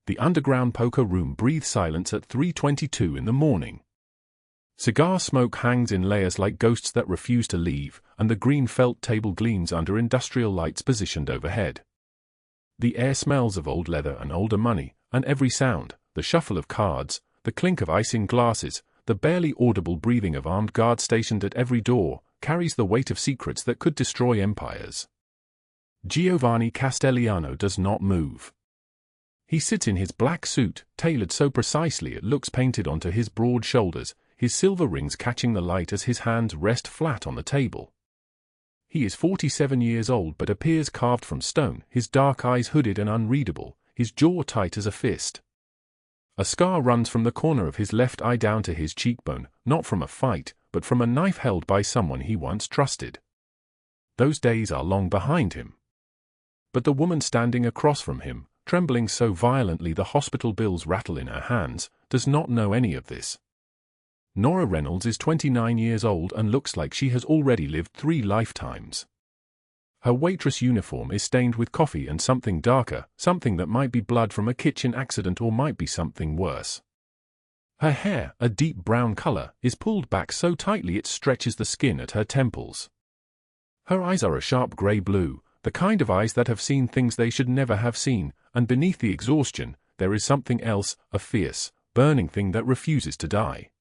The underground poker room breathes silence at 3:22 in the morning. Cigar smoke hangs in layers like ghosts that refuse to leave, and the green felt table gleams under industrial lights positioned overhead. The air smells of old leather and older money, and every sound, the shuffle of cards, the clink of ice in glasses, the barely audible breathing of armed guards stationed at every door, carries the weight of secrets that could destroy empires. Giovanni Castellano does not move. He sits in his black suit, tailored so precisely it looks painted onto his broad shoulders, his silver rings catching the light as his hands rest flat on the table. He is 47 years old but appears carved from stone, his dark eyes hooded and unreadable, his jaw tight as a fist. A scar runs from the corner of his left eye down to his cheekbone, not from a fight, but from a knife held by someone he once trusted. Those days are long behind him. But the woman standing across from him, trembling so violently the hospital bills rattle in her hands, does not know any of this. Nora Reynolds is 29 years old and looks like she has already lived 3 lifetimes. Her waitress uniform is stained with coffee and something darker, something that might be blood from a kitchen accident or might be something worse. Her hair, a deep brown color, is pulled back so tightly it stretches the skin at her temples. Her eyes are a sharp gray blue, the kind of eyes that have seen things they should never have seen, and beneath the exhaustion, there is something else, a fierce, burning thing that refuses to die.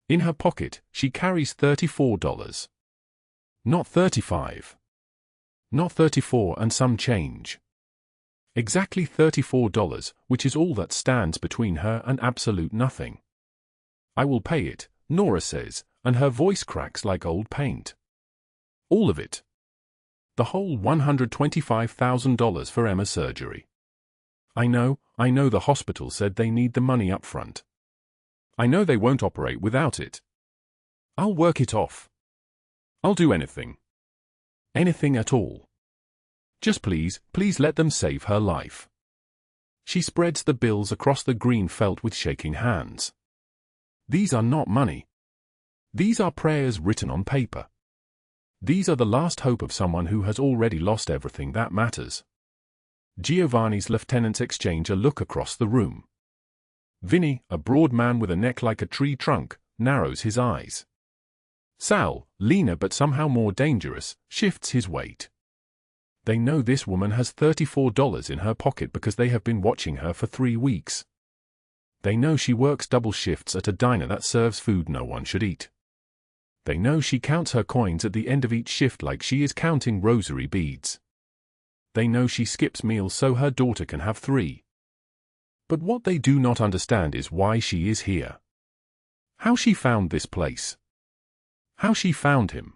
In her pocket, she carries $34. Not 35. Not 34 and some change. Exactly $34, which is all that stands between her and absolute nothing. I will pay it, Nora says, and her voice cracks like old paint. All of it. The whole $125,000 for Emma's surgery. I know the hospital said they need the money up front. I know they won't operate without it. I'll work it off. I'll do anything. Anything at all. Just please let them save her life. She spreads the bills across the green felt with shaking hands. These are not money. These are prayers written on paper. These are the last hope of someone who has already lost everything that matters. Giovanni's lieutenants exchange a look across the room. Vinny, a broad man with a neck like a tree trunk, narrows his eyes. Sal, leaner but somehow more dangerous, shifts his weight. They know this woman has $34 in her pocket because they have been watching her for 3 weeks. They know she works double shifts at a diner that serves food no one should eat. They know she counts her coins at the end of each shift like she is counting rosary beads. They know she skips meals so her daughter can have 3. But what they do not understand is why she is here. How she found this place. How she found him.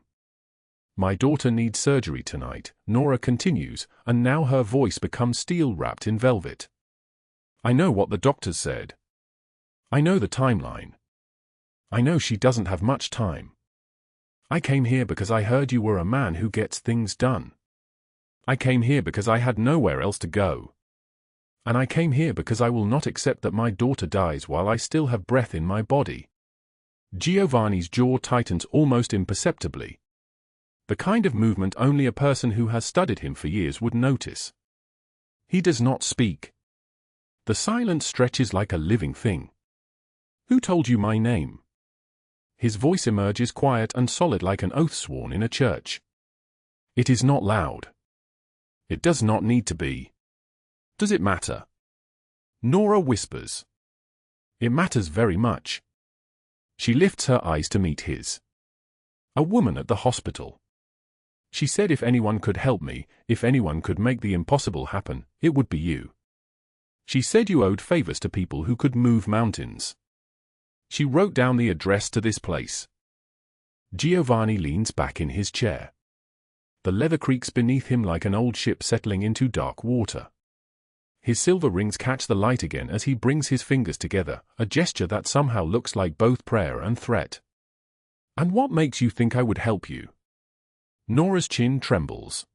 My daughter needs surgery tonight, Nora continues, and now her voice becomes steel wrapped in velvet. I know what the doctors said. I know the timeline. I know she doesn't have much time. I came here because I heard you were a man who gets things done. I came here because I had nowhere else to go. And I came here because I will not accept that my daughter dies while I still have breath in my body. Giovanni's jaw tightens almost imperceptibly. The kind of movement only a person who has studied him for years would notice. He does not speak. The silence stretches like a living thing. Who told you my name? His voice emerges quiet and solid like an oath sworn in a church. It is not loud. It does not need to be. Does it matter? Nora whispers. It matters very much. She lifts her eyes to meet his. A woman at the hospital. She said if anyone could help me, if anyone could make the impossible happen, it would be you. She said you owed favors to people who could move mountains. She wrote down the address to this place. Giovanni leans back in his chair. The leather creaks beneath him like an old ship settling into dark water. His silver rings catch the light again as he brings his fingers together, a gesture that somehow looks like both prayer and threat. And what makes you think I would help you? Nora's chin trembles.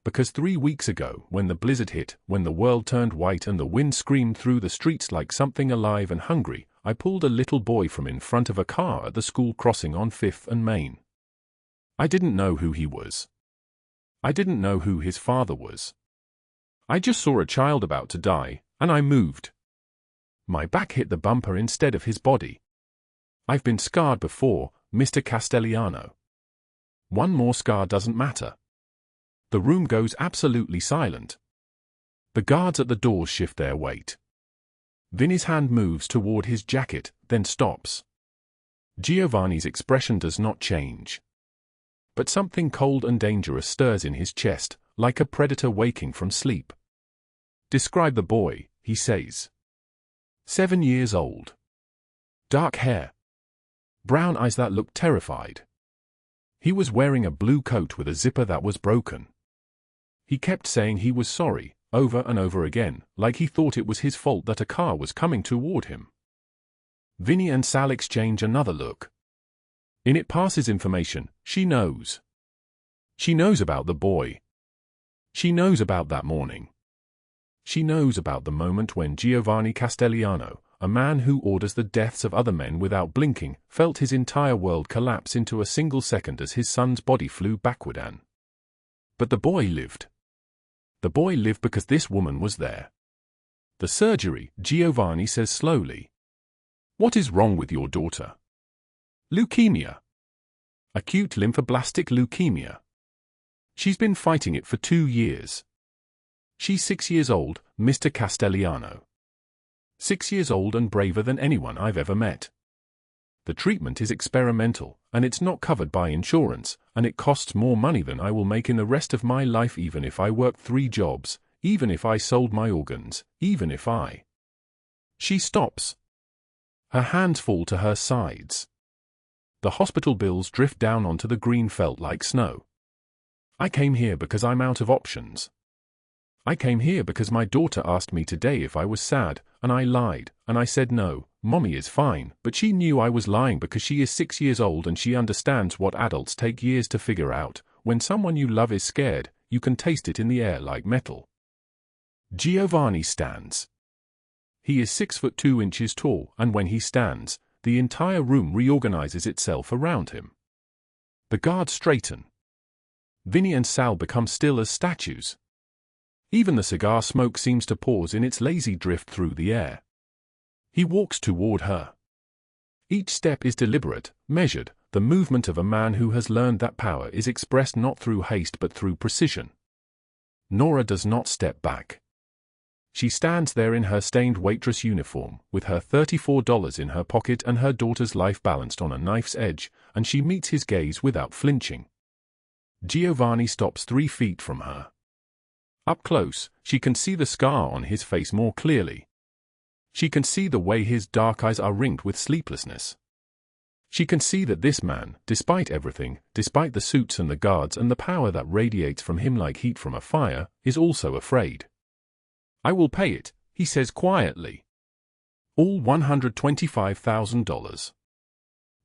Because 3 weeks ago, when the blizzard hit, when the world turned white and the wind screamed through the streets like something alive and hungry, I pulled a little boy from in front of a car at the school crossing on 5th and Main. I didn't know who he was. I didn't know who his father was. I just saw a child about to die, and I moved. My back hit the bumper instead of his body. I've been scarred before, Mr. Castellano. One more scar doesn't matter. The room goes absolutely silent. The guards at the doors shift their weight. Vinny's hand moves toward his jacket, then stops. Giovanni's expression does not change. But something cold and dangerous stirs in his chest, like a predator waking from sleep. Describe the boy, he says. 7 years old. Dark hair. Brown eyes that look terrified. He was wearing a blue coat with a zipper that was broken. He kept saying he was sorry, over and over again, like he thought it was his fault that a car was coming toward him. Vinny and Sal exchange another look. In it passes information. She knows. She knows about the boy. She knows about that morning. She knows about the moment when Giovanni Castellano, a man who orders the deaths of other men without blinking, felt his entire world collapse into a single second as his son's body flew backward. But the boy lived. The boy lived because this woman was there. The surgery, Giovanni says slowly. What is wrong with your daughter? Leukemia. Acute lymphoblastic leukemia. She's been fighting it for 2 years. She's 6 years old, Mr. Castellano. 6 years old and braver than anyone I've ever met. The treatment is experimental, and it's not covered by insurance, and it costs more money than I will make in the rest of my life even if I worked 3 jobs, even if I sold my organs, even if I... She stops. Her hands fall to her sides. The hospital bills drift down onto the green felt like snow. I came here because I'm out of options. I came here because my daughter asked me today if I was sad, and I lied, and I said no, Mommy is fine, but she knew I was lying because she is 6 years old and she understands what adults take years to figure out. When someone you love is scared, you can taste it in the air like metal. Giovanni stands. He is 6'2" tall, and when he stands, the entire room reorganizes itself around him. The guards straighten. Vinny and Sal become still as statues. Even the cigar smoke seems to pause in its lazy drift through the air. He walks toward her. Each step is deliberate, measured, the movement of a man who has learned that power is expressed not through haste but through precision. Nora does not step back. She stands there in her stained waitress uniform, with her $34 in her pocket and her daughter's life balanced on a knife's edge, and she meets his gaze without flinching. Giovanni stops 3 feet from her. Up close, she can see the scar on his face more clearly. She can see the way his dark eyes are ringed with sleeplessness. She can see that this man, despite everything, despite the suits and the guards and the power that radiates from him like heat from a fire, is also afraid. I will pay it, he says quietly. All $125,000.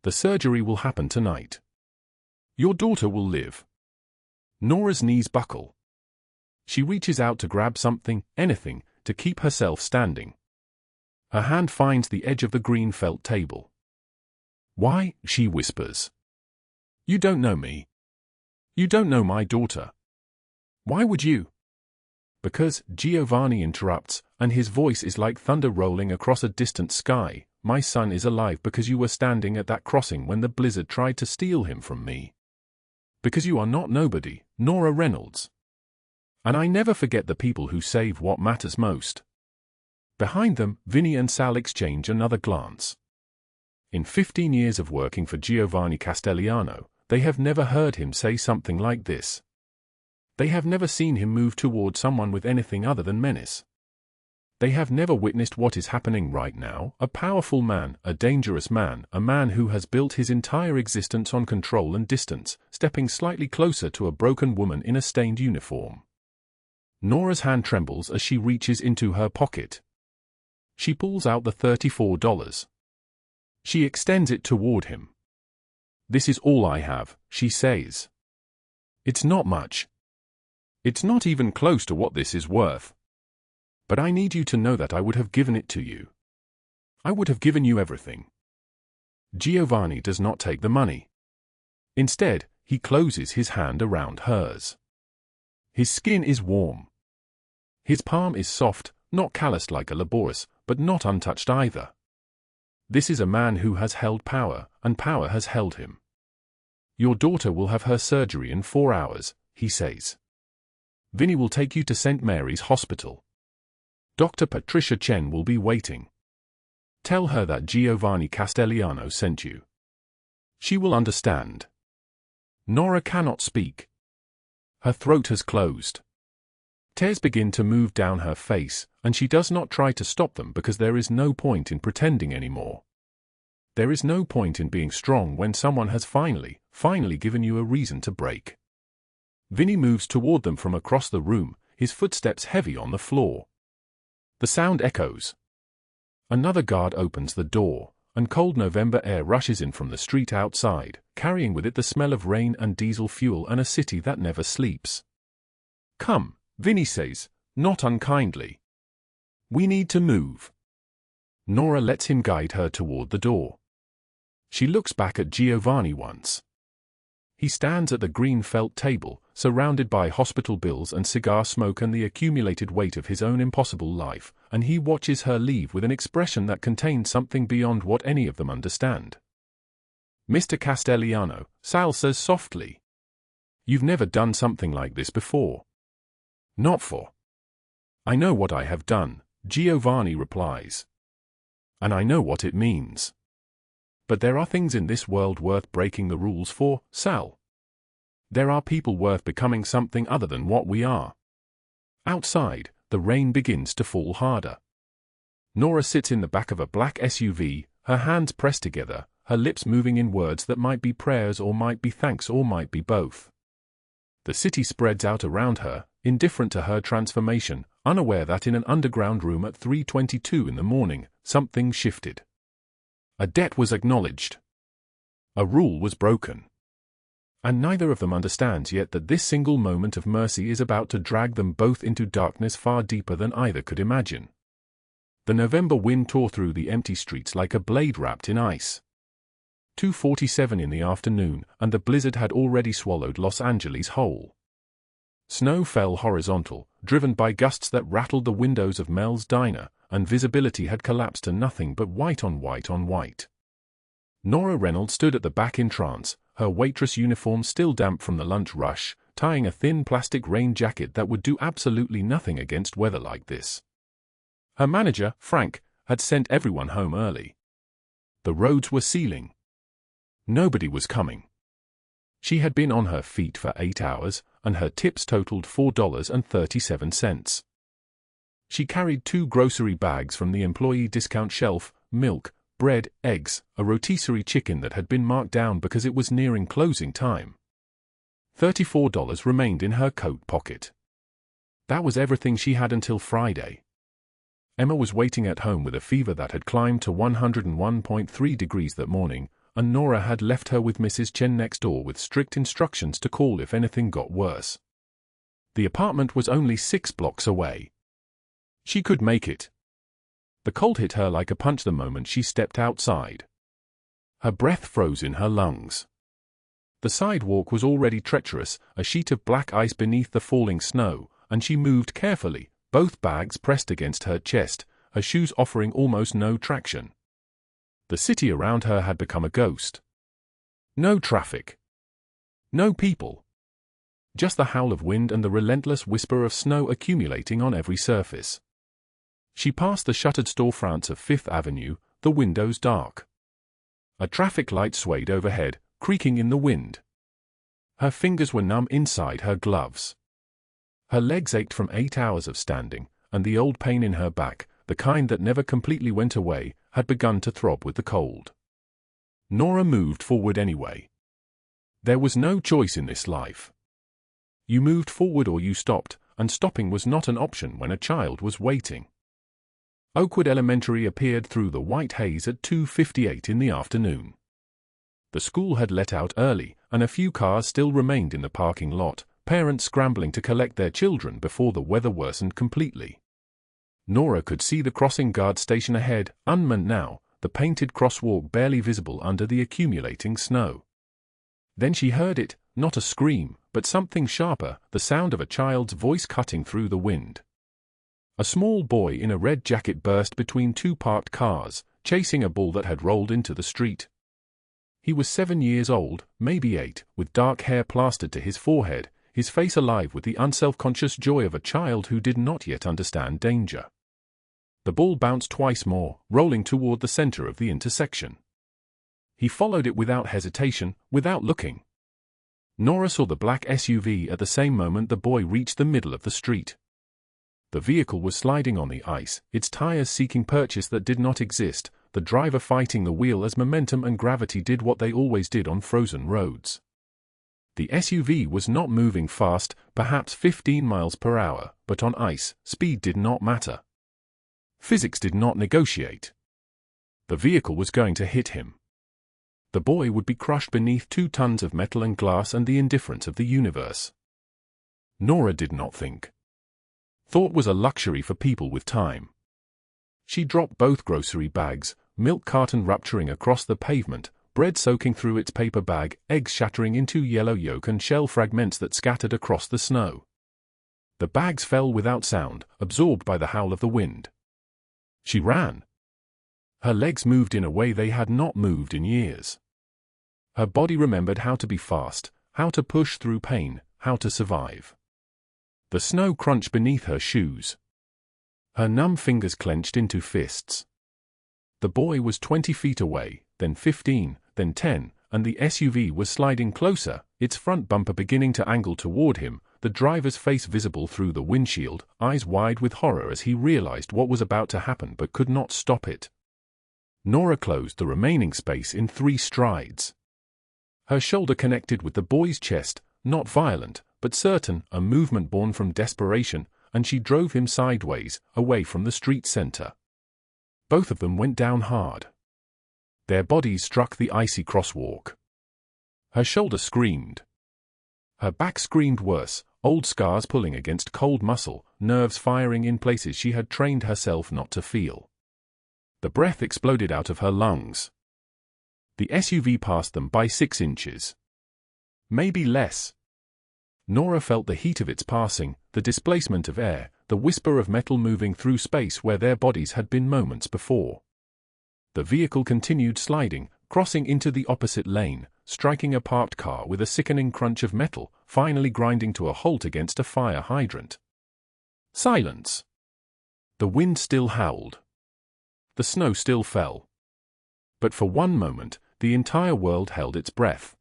The surgery will happen tonight. Your daughter will live. Nora's knees buckle. She reaches out to grab something, anything, to keep herself standing. Her hand finds the edge of the green felt table. Why, she whispers. You don't know me. You don't know my daughter. Why would you? Because, Giovanni interrupts, and his voice is like thunder rolling across a distant sky. My son is alive because you were standing at that crossing when the blizzard tried to steal him from me. Because you are not nobody, Nora Reynolds. And I never forget the people who save what matters most. Behind them, Vinny and Sal exchange another glance. In 15 years of working for Giovanni Castellano, they have never heard him say something like this. They have never seen him move toward someone with anything other than menace. They have never witnessed what is happening right now, a powerful man, a dangerous man, a man who has built his entire existence on control and distance, stepping slightly closer to a broken woman in a stained uniform. Nora's hand trembles as she reaches into her pocket. She pulls out the $34. She extends it toward him. This is all I have, she says. It's not much. It's not even close to what this is worth. But I need you to know that I would have given it to you. I would have given you everything. Giovanni does not take the money. Instead, he closes his hand around hers. His skin is warm. His palm is soft, not calloused like a laborious, but not untouched either. This is a man who has held power, and power has held him. Your daughter will have her surgery in 4 hours, he says. Vinny will take you to St. Mary's Hospital. Dr. Patricia Chen will be waiting. Tell her that Giovanni Castellano sent you. She will understand. Nora cannot speak. Her throat has closed. Tears begin to move down her face, and she does not try to stop them because there is no point in pretending anymore. There is no point in being strong when someone has finally given you a reason to break. Vinny moves toward them from across the room, his footsteps heavy on the floor. The sound echoes. Another guard opens the door, and cold November air rushes in from the street outside, carrying with it the smell of rain and diesel fuel and a city that never sleeps. Come, Vinny says, not unkindly. We need to move. Nora lets him guide her toward the door. She looks back at Giovanni once. He stands at the green felt table, surrounded by hospital bills and cigar smoke and the accumulated weight of his own impossible life, and he watches her leave with an expression that contains something beyond what any of them understand. Mr. Castellano, Sal says softly. You've never done something like this before. Not for. I know what I have done, Giovanni replies. And I know what it means. But there are things in this world worth breaking the rules for, Sal. There are people worth becoming something other than what we are. Outside, the rain begins to fall harder. Nora sits in the back of a black SUV, her hands pressed together, her lips moving in words that might be prayers or might be thanks or might be both. The city spreads out around her, indifferent to her transformation, unaware that in an underground room at 3:22 in the morning, something shifted. A debt was acknowledged. A rule was broken. And neither of them understands yet that this single moment of mercy is about to drag them both into darkness far deeper than either could imagine. The November wind tore through the empty streets like a blade wrapped in ice. 2:47 in the afternoon, and the blizzard had already swallowed Los Angeles whole. Snow fell horizontal, driven by gusts that rattled the windows of Mel's diner, and visibility had collapsed to nothing but white on white on white. Nora Reynolds stood at the back in trance, her waitress uniform still damp from the lunch rush, tying a thin plastic rain jacket that would do absolutely nothing against weather like this. Her manager, Frank, had sent everyone home early. The roads were sealing. Nobody was coming. She had been on her feet for 8 hours, and her tips totaled $4.37. She carried 2 grocery bags from the employee discount shelf, milk, bread, eggs, a rotisserie chicken that had been marked down because it was nearing closing time. $34 remained in her coat pocket. That was everything she had until Friday. Emma was waiting at home with a fever that had climbed to 101.3 degrees that morning, and Nora had left her with Mrs. Chen next door with strict instructions to call if anything got worse. The apartment was only 6 blocks away. She could make it. The cold hit her like a punch the moment she stepped outside. Her breath froze in her lungs. The sidewalk was already treacherous, a sheet of black ice beneath the falling snow, and she moved carefully, both bags pressed against her chest, her shoes offering almost no traction. The city around her had become a ghost. No traffic. No people. Just the howl of wind and the relentless whisper of snow accumulating on every surface. She passed the shuttered storefronts of Fifth Avenue, the windows dark. A traffic light swayed overhead, creaking in the wind. Her fingers were numb inside her gloves. Her legs ached from 8 hours of standing, and the old pain in her back, the kind that never completely went away, had begun to throb with the cold. Nora moved forward anyway. There was no choice in this life. You moved forward or you stopped, and stopping was not an option when a child was waiting. Oakwood Elementary appeared through the white haze at 2:58 in the afternoon. The school had let out early, and a few cars still remained in the parking lot, parents scrambling to collect their children before the weather worsened completely. Nora could see the crossing guard station ahead, unmanned now, the painted crosswalk barely visible under the accumulating snow. Then she heard it, not a scream, but something sharper, the sound of a child's voice cutting through the wind. A small boy in a red jacket burst between two parked cars, chasing a ball that had rolled into the street. He was 7 years old, maybe 8, with dark hair plastered to his forehead, his face alive with the unself-conscious joy of a child who did not yet understand danger. The ball bounced twice more, rolling toward the center of the intersection. He followed it without hesitation, without looking. Nora saw the black SUV at the same moment the boy reached the middle of the street. The vehicle was sliding on the ice, its tires seeking purchase that did not exist, the driver fighting the wheel as momentum and gravity did what they always did on frozen roads. The SUV was not moving fast, perhaps 15 miles per hour, but on ice, speed did not matter. Physics did not negotiate. The vehicle was going to hit him. The boy would be crushed beneath 2 tons of metal and glass and the indifference of the universe. Nora did not think. Thought was a luxury for people with time. She dropped both grocery bags, milk carton rupturing across the pavement, bread soaking through its paper bag, eggs shattering into yellow yolk and shell fragments that scattered across the snow. The bags fell without sound, absorbed by the howl of the wind. She ran. Her legs moved in a way they had not moved in years. Her body remembered how to be fast, how to push through pain, how to survive. The snow crunched beneath her shoes. Her numb fingers clenched into fists. The boy was 20 feet away, then 15, then 10, and the SUV was sliding closer, its front bumper beginning to angle toward him, the driver's face visible through the windshield, eyes wide with horror as he realized what was about to happen but could not stop it. Nora closed the remaining space in 3 strides. Her shoulder connected with the boy's chest, not violent, but certain, a movement born from desperation, and she drove him sideways, away from the street center. Both of them went down hard. Their bodies struck the icy crosswalk. Her shoulder screamed. Her back screamed worse, old scars pulling against cold muscle, nerves firing in places she had trained herself not to feel. The breath exploded out of her lungs. The SUV passed them by 6 inches. Maybe less. Nora felt the heat of its passing, the displacement of air, the whisper of metal moving through space where their bodies had been moments before. The vehicle continued sliding, crossing into the opposite lane, striking a parked car with a sickening crunch of metal, finally grinding to a halt against a fire hydrant. Silence. The wind still howled. The snow still fell. But for one moment, the entire world held its breath.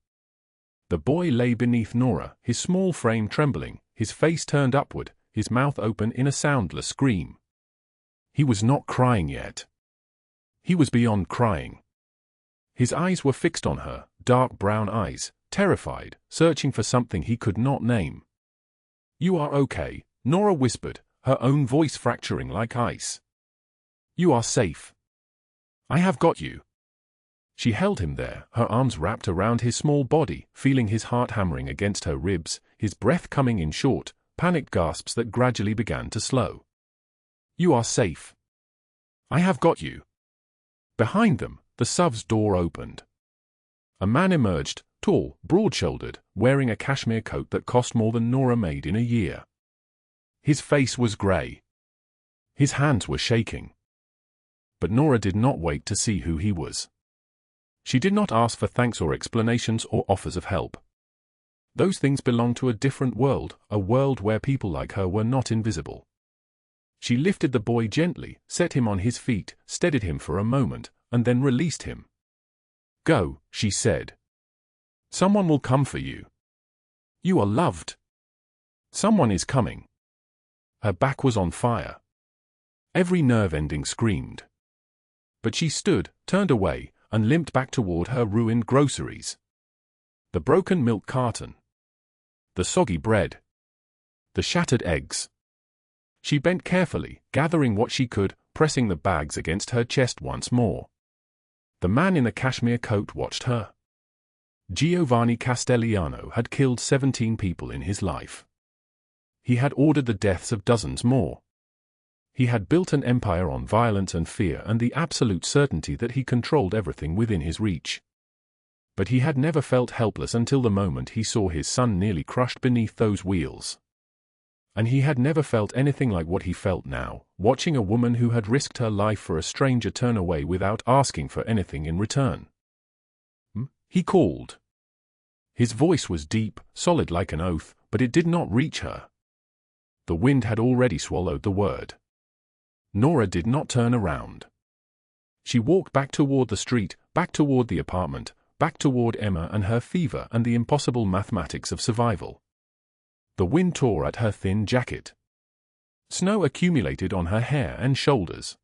The boy lay beneath Nora, his small frame trembling, his face turned upward, his mouth open in a soundless scream. He was not crying yet. He was beyond crying. His eyes were fixed on her, dark brown eyes, terrified, searching for something he could not name. "You are okay," Nora whispered, her own voice fracturing like ice. "You are safe. I have got you." She held him there, her arms wrapped around his small body, feeling his heart hammering against her ribs, his breath coming in short, panicked gasps that gradually began to slow. "You are safe. I have got you." Behind them, the SUV's door opened. A man emerged, tall, broad-shouldered, wearing a cashmere coat that cost more than Nora made in a year. His face was gray. His hands were shaking. But Nora did not wait to see who he was. She did not ask for thanks or explanations or offers of help. Those things belonged to a different world, a world where people like her were not invisible. She lifted the boy gently, set him on his feet, steadied him for a moment, and then released him. "Go," she said. "Someone will come for you. You are loved. Someone is coming." Her back was on fire. Every nerve ending screamed. But she stood, turned away, and limped back toward her ruined groceries. The broken milk carton. The soggy bread. The shattered eggs. She bent carefully, gathering what she could, pressing the bags against her chest once more. The man in the cashmere coat watched her. Giovanni Castellano had killed 17 people in his life. He had ordered the deaths of dozens more. He had built an empire on violence and fear and the absolute certainty that he controlled everything within his reach. But he had never felt helpless until the moment he saw his son nearly crushed beneath those wheels. And he had never felt anything like what he felt now, watching a woman who had risked her life for a stranger turn away without asking for anything in return. He called. His voice was deep, solid like an oath, but it did not reach her. The wind had already swallowed the word. Nora did not turn around. She walked back toward the street, back toward the apartment, back toward Emma and her fever and the impossible mathematics of survival. The wind tore at her thin jacket. Snow accumulated on her hair and shoulders.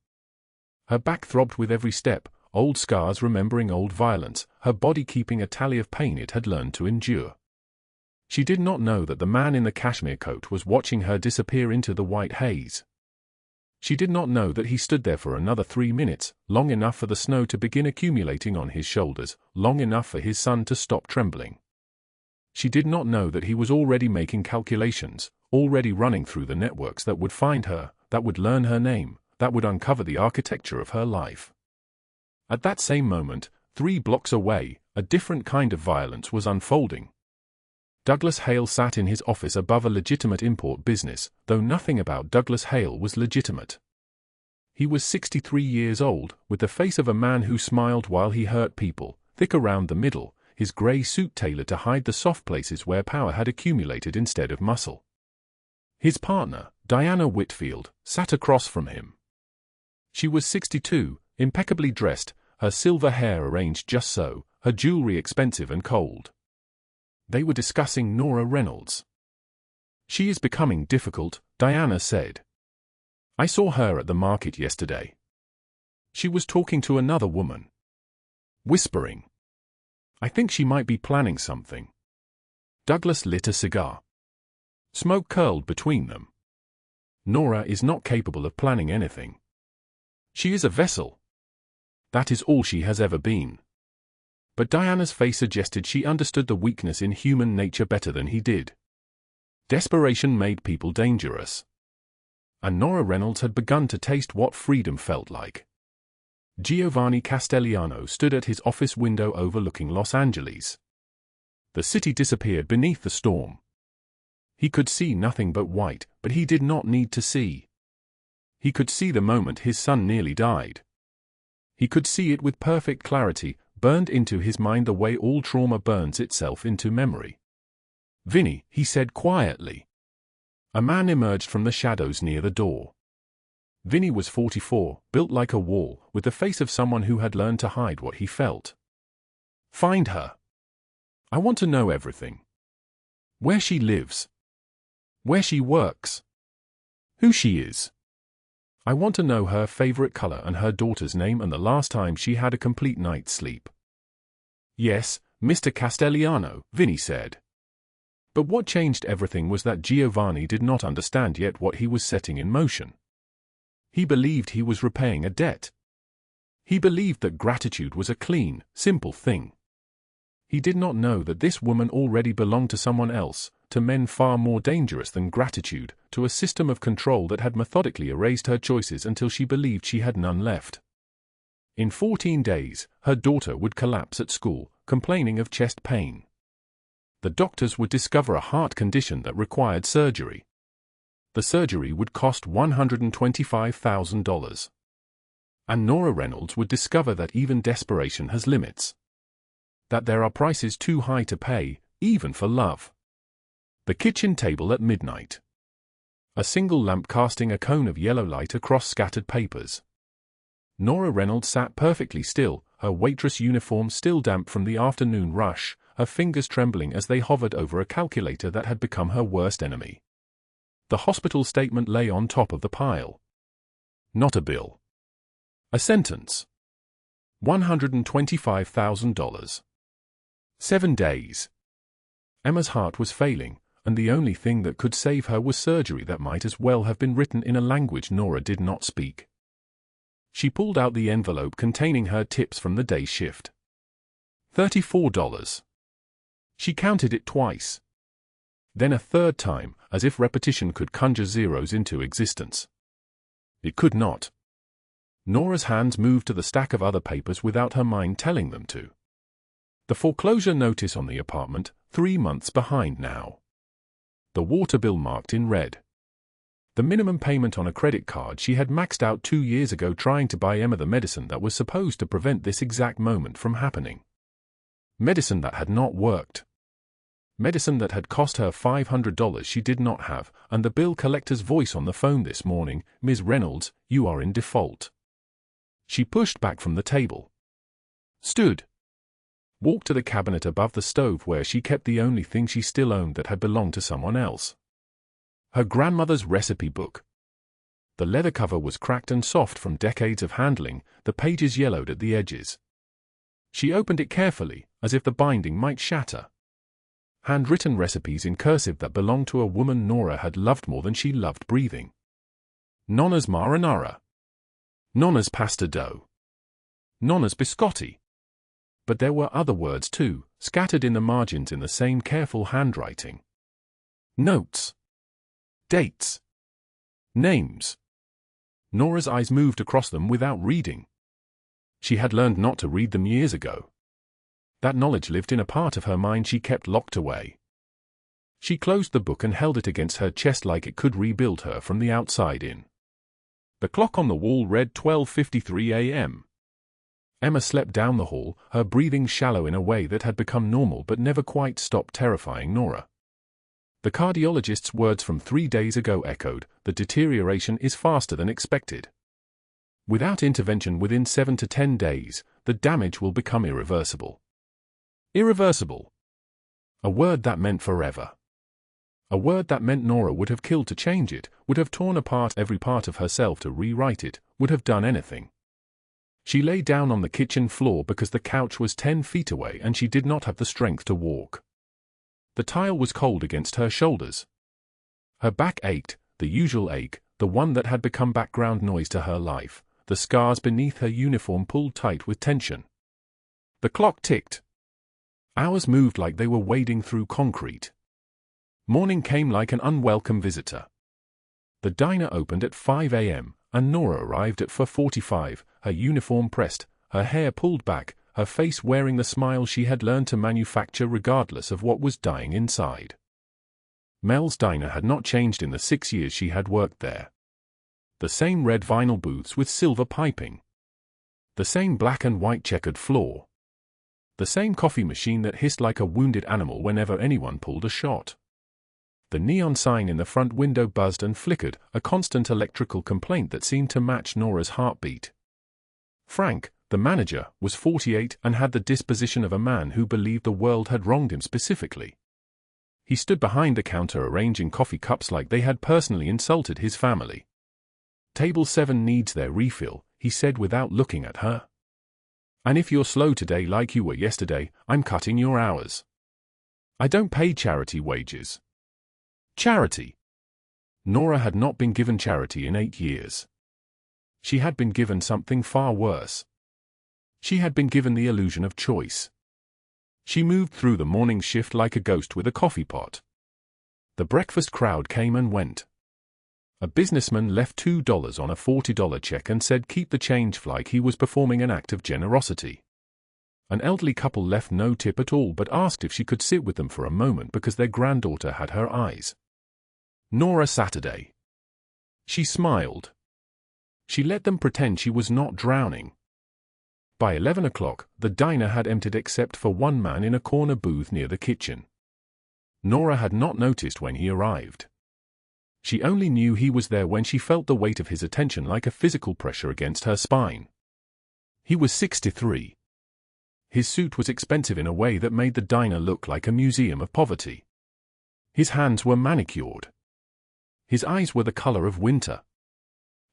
Her back throbbed with every step, old scars remembering old violence, her body keeping a tally of pain it had learned to endure. She did not know that the man in the cashmere coat was watching her disappear into the white haze. She did not know that he stood there for another 3 minutes, long enough for the snow to begin accumulating on his shoulders, long enough for his son to stop trembling. She did not know that he was already making calculations, already running through the networks that would find her, that would learn her name, that would uncover the architecture of her life. At that same moment, 3 blocks away, a different kind of violence was unfolding. Douglas Hale sat in his office above a legitimate import business, though nothing about Douglas Hale was legitimate. He was 63 years old, with the face of a man who smiled while he hurt people, thick around the middle, his grey suit tailored to hide the soft places where power had accumulated instead of muscle. His partner, Diana Whitfield, sat across from him. She was 62, impeccably dressed, her silver hair arranged just so, her jewelry expensive and cold. They were discussing Nora Reynolds. "She is becoming difficult," Diana said. "I saw her at the market yesterday. She was talking to another woman. Whispering. I think she might be planning something." Douglas lit a cigar. Smoke curled between them. "Nora is not capable of planning anything. She is a vessel. That is all she has ever been." But Diana's face suggested she understood the weakness in human nature better than he did. Desperation made people dangerous. And Nora Reynolds had begun to taste what freedom felt like. Giovanni Castellano stood at his office window overlooking Los Angeles. The city disappeared beneath the storm. He could see nothing but white, but he did not need to see. He could see the moment his son nearly died. He could see it with perfect clarity, burned into his mind the way all trauma burns itself into memory. "Vinny," he said quietly. A man emerged from the shadows near the door. Vinny was 44, built like a wall, with the face of someone who had learned to hide what he felt. "Find her. I want to know everything. Where she lives. Where she works. Who she is. I want to know her favorite color and her daughter's name and the last time she had a complete night's sleep." "Yes, Mr. Castellano," Vinny said. But what changed everything was that Giovanni did not understand yet what he was setting in motion. He believed he was repaying a debt. He believed that gratitude was a clean, simple thing. He did not know that this woman already belonged to someone else, to men far more dangerous than gratitude, to a system of control that had methodically erased her choices until she believed she had none left. In 14 days, her daughter would collapse at school, complaining of chest pain. The doctors would discover a heart condition that required surgery. The surgery would cost $125,000. And Nora Reynolds would discover that even desperation has limits. That there are prices too high to pay, even for love. The kitchen table at midnight. A single lamp casting a cone of yellow light across scattered papers. Nora Reynolds sat perfectly still, her waitress uniform still damp from the afternoon rush, her fingers trembling as they hovered over a calculator that had become her worst enemy. The hospital statement lay on top of the pile. Not a bill. A sentence. $125,000. 7 days. Emma's heart was failing, and the only thing that could save her was surgery that might as well have been written in a language Nora did not speak. She pulled out the envelope containing her tips from the day shift. $34. She counted it twice. Then a third time, as if repetition could conjure zeros into existence. It could not. Nora's hands moved to the stack of other papers without her mind telling them to. The foreclosure notice on the apartment, 3 months behind now. The water bill marked in red. The minimum payment on a credit card she had maxed out 2 years ago trying to buy Emma the medicine that was supposed to prevent this exact moment from happening. Medicine that had not worked. Medicine that had cost her $500 she did not have, and the bill collector's voice on the phone this morning, "Ms. Reynolds, you are in default." She pushed back from the table. Stood. Walked to the cabinet above the stove where she kept the only thing she still owned that had belonged to someone else. Her grandmother's recipe book. The leather cover was cracked and soft from decades of handling, the pages yellowed at the edges. She opened it carefully, as if the binding might shatter. Handwritten recipes in cursive that belonged to a woman Nora had loved more than she loved breathing. Nonna's marinara. Nonna's pasta dough. Nonna's biscotti. But there were other words too, scattered in the margins in the same careful handwriting. Notes. Dates. Names. Nora's eyes moved across them without reading. She had learned not to read them years ago. That knowledge lived in a part of her mind she kept locked away. She closed the book and held it against her chest like it could rebuild her from the outside in. The clock on the wall read 12:53 a.m. Emma slept down the hall, her breathing shallow in a way that had become normal but never quite stopped terrifying Nora. The cardiologist's words from 3 days ago echoed, "The deterioration is faster than expected. Without intervention within 7 to 10 days, the damage will become irreversible." Irreversible. A word that meant forever. A word that meant Nora would have killed to change it, would have torn apart every part of herself to rewrite it, would have done anything. She lay down on the kitchen floor because the couch was 10 feet away and she did not have the strength to walk. The tile was cold against her shoulders. Her back ached, the usual ache, the one that had become background noise to her life, the scars beneath her uniform pulled tight with tension. The clock ticked. Hours moved like they were wading through concrete. Morning came like an unwelcome visitor. The diner opened at 5 a.m., and Nora arrived at 4:45, her uniform pressed, her hair pulled back, her face wearing the smile she had learned to manufacture regardless of what was dying inside. Mel's diner had not changed in the 6 years she had worked there. The same red vinyl booths with silver piping. The same black and white checkered floor. The same coffee machine that hissed like a wounded animal whenever anyone pulled a shot. The neon sign in the front window buzzed and flickered, a constant electrical complaint that seemed to match Nora's heartbeat. Frank, the manager, was 48 and had the disposition of a man who believed the world had wronged him specifically. He stood behind the counter arranging coffee cups like they had personally insulted his family. "Table 7 needs their refill," he said without looking at her. "And if you're slow today like you were yesterday, I'm cutting your hours. I don't pay charity wages." Charity. Nora had not been given charity in 8 years. She had been given something far worse. She had been given the illusion of choice. She moved through the morning shift like a ghost with a coffee pot. The breakfast crowd came and went. A businessman left $2 on a $40 check and said keep the change like he was performing an act of generosity. An elderly couple left no tip at all but asked if she could sit with them for a moment because their granddaughter had her eyes. Nora Saturday. She smiled. She let them pretend she was not drowning. By 11 o'clock, the diner had emptied except for one man in a corner booth near the kitchen. Nora had not noticed when he arrived. She only knew he was there when she felt the weight of his attention like a physical pressure against her spine. He was 63. His suit was expensive in a way that made the diner look like a museum of poverty. His hands were manicured. His eyes were the color of winter.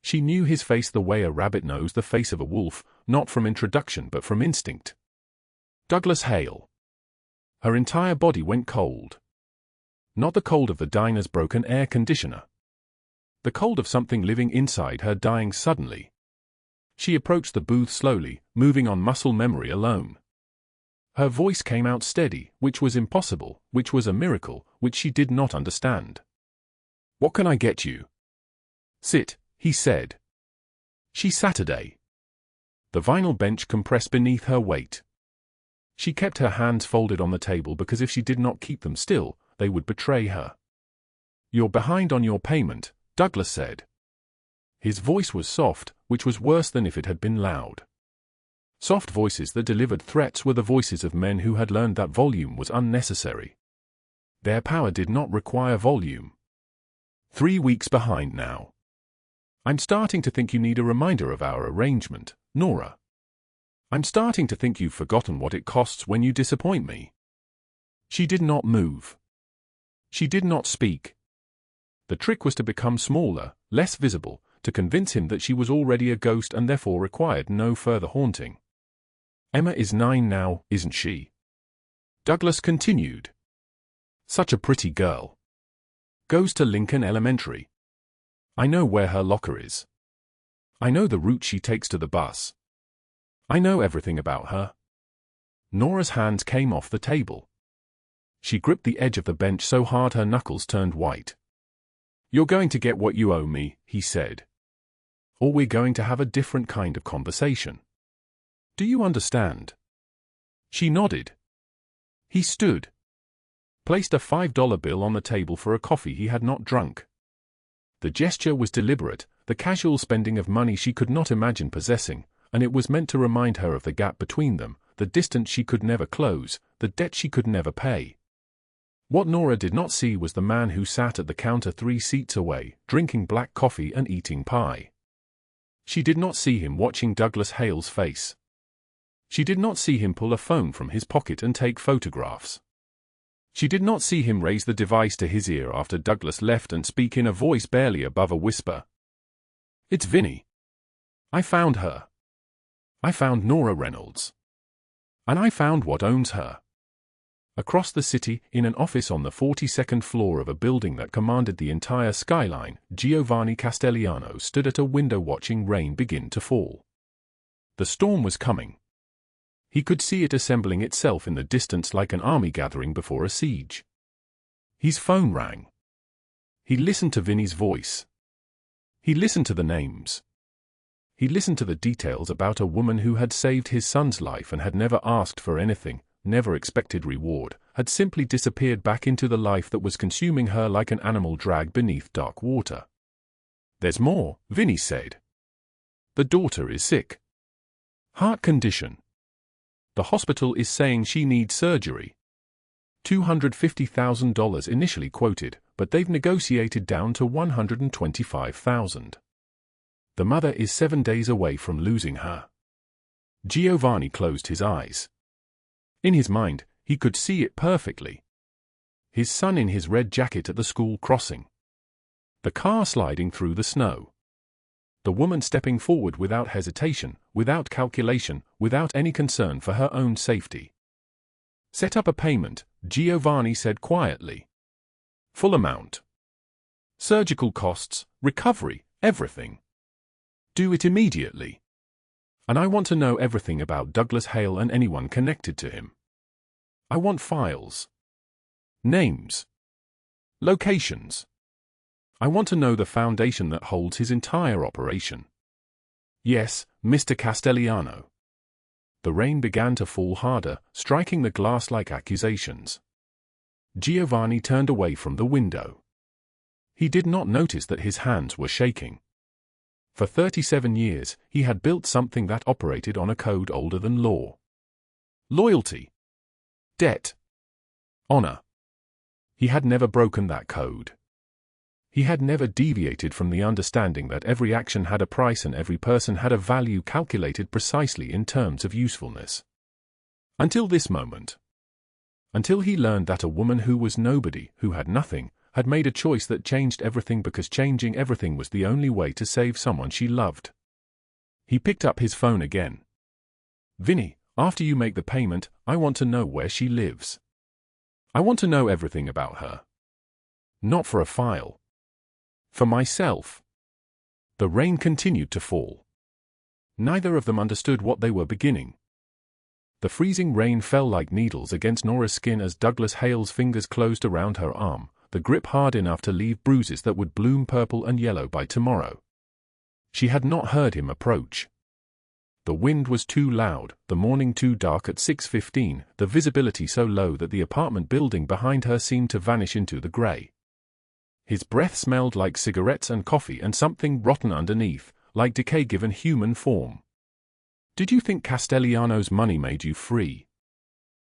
She knew his face the way a rabbit knows the face of a wolf, not from introduction but from instinct. Douglas Hale. Her entire body went cold. Not the cold of the diner's broken air conditioner. The cold of something living inside her dying suddenly. She approached the booth slowly, moving on muscle memory alone. Her voice came out steady, which was impossible, which was a miracle, which she did not understand. "What can I get you?" "Sit," he said. She Saturday. The vinyl bench compressed beneath her weight. She kept her hands folded on the table because if she did not keep them still, they would betray her. "You're behind on your payment," Douglas said. His voice was soft, which was worse than if it had been loud. Soft voices that delivered threats were the voices of men who had learned that volume was unnecessary. Their power did not require volume. 3 weeks behind now. I'm starting to think you need a reminder of our arrangement, Nora. I'm starting to think you've forgotten what it costs when you disappoint me. She did not move. She did not speak. The trick was to become smaller, less visible, to convince him that she was already a ghost and therefore required no further haunting. Emma is 9 now, isn't she? Douglas continued. Such a pretty girl. Goes to Lincoln Elementary. I know where her locker is. I know the route she takes to the bus. I know everything about her. Nora's hands came off the table. She gripped the edge of the bench so hard her knuckles turned white. You're going to get what you owe me, he said. Or we're going to have a different kind of conversation. Do you understand? She nodded. He stood. Placed a $5 bill on the table for a coffee he had not drunk. The gesture was deliberate, the casual spending of money she could not imagine possessing, and it was meant to remind her of the gap between them, the distance she could never close, the debt she could never pay. What Nora did not see was the man who sat at the counter 3 seats away, drinking black coffee and eating pie. She did not see him watching Douglas Hale's face. She did not see him pull a phone from his pocket and take photographs. She did not see him raise the device to his ear after Douglas left and speak in a voice barely above a whisper. It's Vinny. I found her. I found Nora Reynolds. And I found what owns her. Across the city, in an office on the 42nd floor of a building that commanded the entire skyline, Giovanni Castellano stood at a window watching rain begin to fall. The storm was coming. He could see it assembling itself in the distance like an army gathering before a siege. His phone rang. He listened to Vinny's voice. He listened to the names. He listened to the details about a woman who had saved his son's life and had never asked for anything, never expected reward, had simply disappeared back into the life that was consuming her like an animal dragged beneath dark water. There's more, Vinny said. The daughter is sick. Heart condition. The hospital is saying she needs surgery. $250,000 initially quoted, but they've negotiated down to $125,000. The mother is 7 days away from losing her. Giovanni closed his eyes. In his mind, he could see it perfectly. His son in his red jacket at the school crossing. The car sliding through the snow. The woman stepping forward without hesitation, without calculation, without any concern for her own safety. Set up a payment, Giovanni said quietly. Full amount. Surgical costs, recovery, everything. Do it immediately. And I want to know everything about Douglas Hale and anyone connected to him. I want files. Names. Locations. I want to know the foundation that holds his entire operation. Yes, Mr. Castellano. The rain began to fall harder, striking the glass like accusations. Giovanni turned away from the window. He did not notice that his hands were shaking. For 37 years, he had built something that operated on a code older than law. Loyalty. Debt. Honor. He had never broken that code. He had never deviated from the understanding that every action had a price and every person had a value calculated precisely in terms of usefulness. Until this moment. Until he learned that a woman who was nobody, who had nothing, had made a choice that changed everything because changing everything was the only way to save someone she loved. He picked up his phone again. Vinny, after you make the payment, I want to know where she lives. I want to know everything about her. Not for a file. For myself. The rain continued to fall. Neither of them understood what they were beginning. The freezing rain fell like needles against Nora's skin as Douglas Hale's fingers closed around her arm, the grip hard enough to leave bruises that would bloom purple and yellow by tomorrow. She had not heard him approach. The wind was too loud, the morning too dark at 6:15, the visibility so low that the apartment building behind her seemed to vanish into the grey. His breath smelled like cigarettes and coffee and something rotten underneath, like decay given human form. "Did you think Castellano's money made you free?"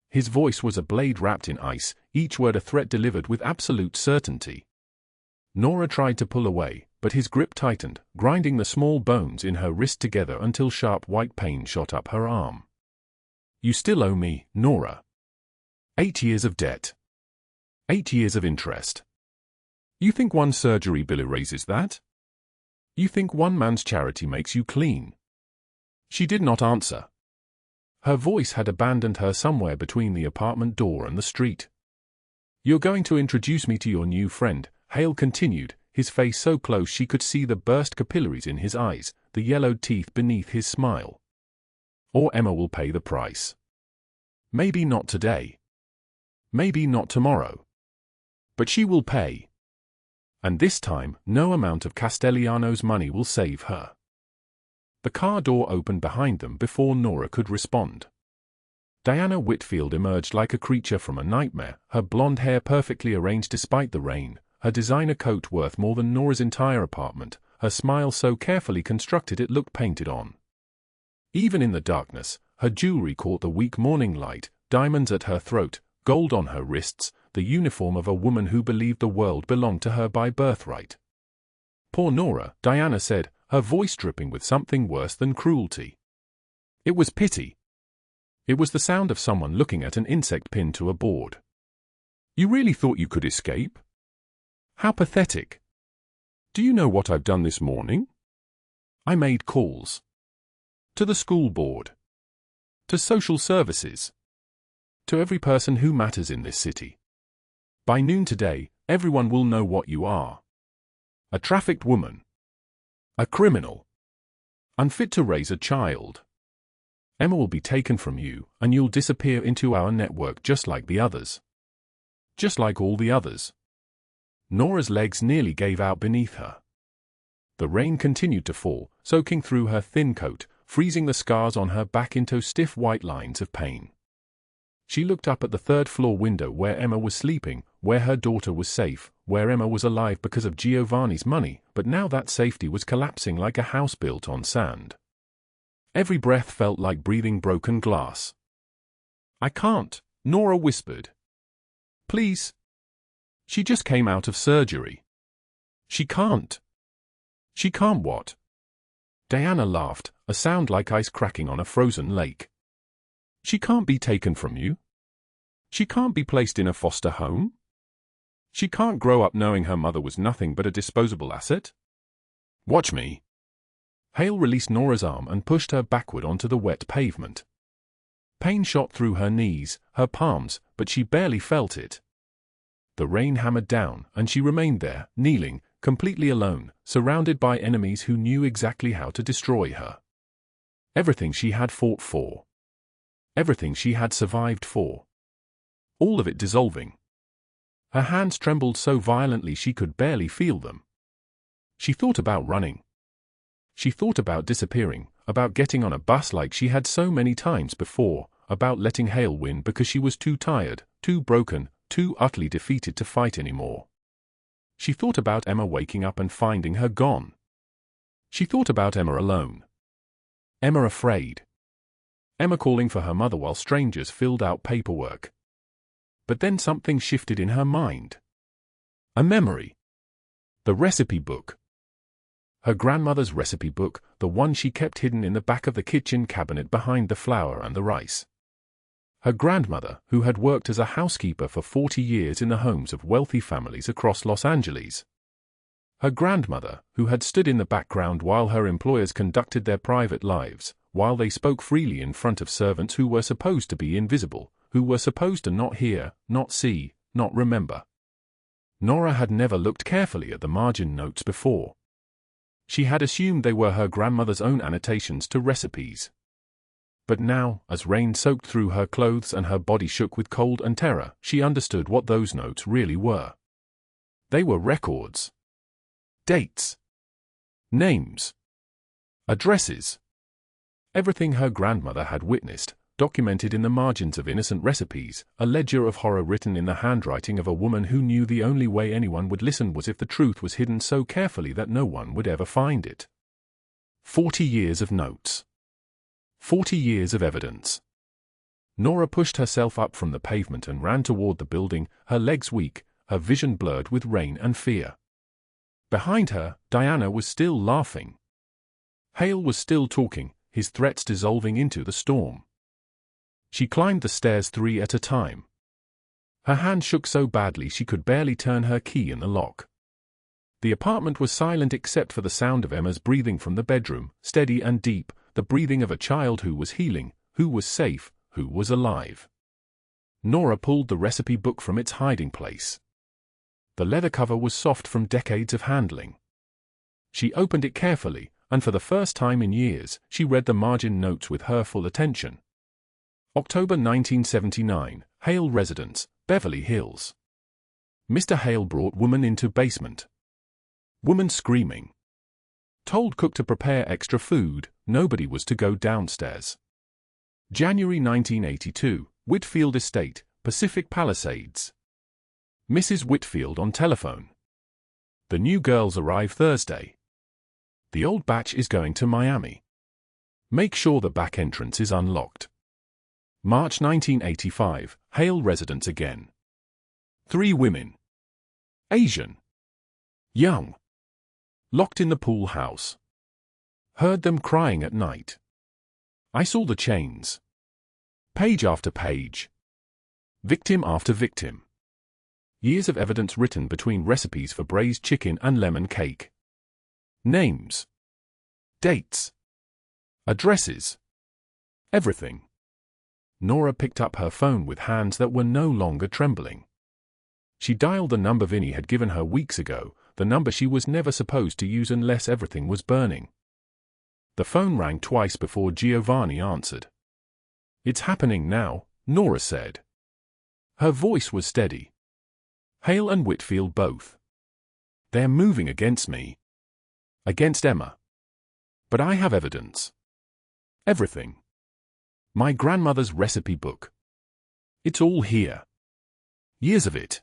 His voice was a blade wrapped in ice, each word a threat delivered with absolute certainty. Nora tried to pull away, but his grip tightened, grinding the small bones in her wrist together until sharp white pain shot up her arm. "You still owe me, Nora. 8 years of debt. 8 years of interest. You think one surgery bill erases that? You think one man's charity makes you clean?" She did not answer. Her voice had abandoned her somewhere between the apartment door and the street. "You're going to introduce me to your new friend," Hale continued, his face so close she could see the burst capillaries in his eyes, the yellowed teeth beneath his smile. "Or Emma will pay the price. Maybe not today. Maybe not tomorrow. But she will pay. And this time, no amount of Castellano's money will save her." The car door opened behind them before Nora could respond. Diana Whitfield emerged like a creature from a nightmare, her blonde hair perfectly arranged despite the rain, her designer coat worth more than Nora's entire apartment, her smile so carefully constructed it looked painted on. Even in the darkness, her jewelry caught the weak morning light, diamonds at her throat, gold on her wrists, the uniform of a woman who believed the world belonged to her by birthright. "Poor Nora," Diana said, her voice dripping with something worse than cruelty. It was pity. It was the sound of someone looking at an insect pinned to a board. "You really thought you could escape? How pathetic. Do you know what I've done this morning? I made calls. To the school board. To social services. To every person who matters in this city. By noon today, everyone will know what you are. A trafficked woman. A criminal. Unfit to raise a child. Emma will be taken from you, and you'll disappear into our network just like the others. Just like all the others." Nora's legs nearly gave out beneath her. The rain continued to fall, soaking through her thin coat, freezing the scars on her back into stiff white lines of pain. She looked up at the third-floor window where Emma was sleeping, where her daughter was safe, where Emma was alive because of Giovanni's money, but now that safety was collapsing like a house built on sand. Every breath felt like breathing broken glass. "I can't," Nora whispered. "Please." She just came out of surgery. "She can't." "She can't what?" Diana laughed, a sound like ice cracking on a frozen lake. "She can't be taken from you. She can't be placed in a foster home. She can't grow up knowing her mother was nothing but a disposable asset. Watch me." Hale released Nora's arm and pushed her backward onto the wet pavement. Pain shot through her knees, her palms, but she barely felt it. The rain hammered down, and she remained there, kneeling, completely alone, surrounded by enemies who knew exactly how to destroy her. Everything she had fought for. Everything she had survived for. All of it dissolving. Her hands trembled so violently she could barely feel them. She thought about running. She thought about disappearing, about getting on a bus like she had so many times before, about letting Hale win because she was too tired, too broken, too utterly defeated to fight anymore. She thought about Emma waking up and finding her gone. She thought about Emma alone. Emma afraid. Emma calling for her mother while strangers filled out paperwork. But then something shifted in her mind. A memory. The recipe book. Her grandmother's recipe book, the one she kept hidden in the back of the kitchen cabinet behind the flour and the rice. Her grandmother, who had worked as a housekeeper for 40 years in the homes of wealthy families across Los Angeles. Her grandmother, who had stood in the background while her employers conducted their private lives, while they spoke freely in front of servants who were supposed to be invisible, who were supposed to not hear, not see, not remember. Nora had never looked carefully at the margin notes before. She had assumed they were her grandmother's own annotations to recipes. But now, as rain soaked through her clothes and her body shook with cold and terror, she understood what those notes really were. They were records. Dates. Names. Addresses. Everything her grandmother had witnessed, documented in the margins of innocent recipes, a ledger of horror written in the handwriting of a woman who knew the only way anyone would listen was if the truth was hidden so carefully that no one would ever find it. 40 years of notes. 40 years of evidence. Nora pushed herself up from the pavement and ran toward the building, her legs weak, her vision blurred with rain and fear. Behind her, Diana was still laughing. Hale was still talking, his threats dissolving into the storm. She climbed the stairs 3 at a time. Her hand shook so badly she could barely turn her key in the lock. The apartment was silent except for the sound of Emma's breathing from the bedroom, steady and deep, the breathing of a child who was healing, who was safe, who was alive. Nora pulled the recipe book from its hiding place. The leather cover was soft from decades of handling. She opened it carefully, and for the first time in years, she read the margin notes with her full attention. October 1979, Hale Residence, Beverly Hills. Mr. Hale brought woman into basement. Woman screaming. Told cook to prepare extra food, nobody was to go downstairs. January 1982, Whitfield Estate, Pacific Palisades. Mrs. Whitfield on telephone. The new girls arrive Thursday. The old batch is going to Miami. Make sure the back entrance is unlocked. March 1985, Hale Residence again. 3 women. Asian. Young. Locked in the pool house. Heard them crying at night. I saw the chains. Page after page. Victim after victim. Years of evidence written between recipes for braised chicken and lemon cake. Names. Dates. Addresses. Everything. Nora picked up her phone with hands that were no longer trembling. She dialed the number Vinny had given her weeks ago, the number she was never supposed to use unless everything was burning. The phone rang twice before Giovanni answered. It's happening now, Nora said. Her voice was steady. Hale and Whitfield both. They're moving against me. Against Emma. But I have evidence. Everything. My grandmother's recipe book. It's all here. Years of it.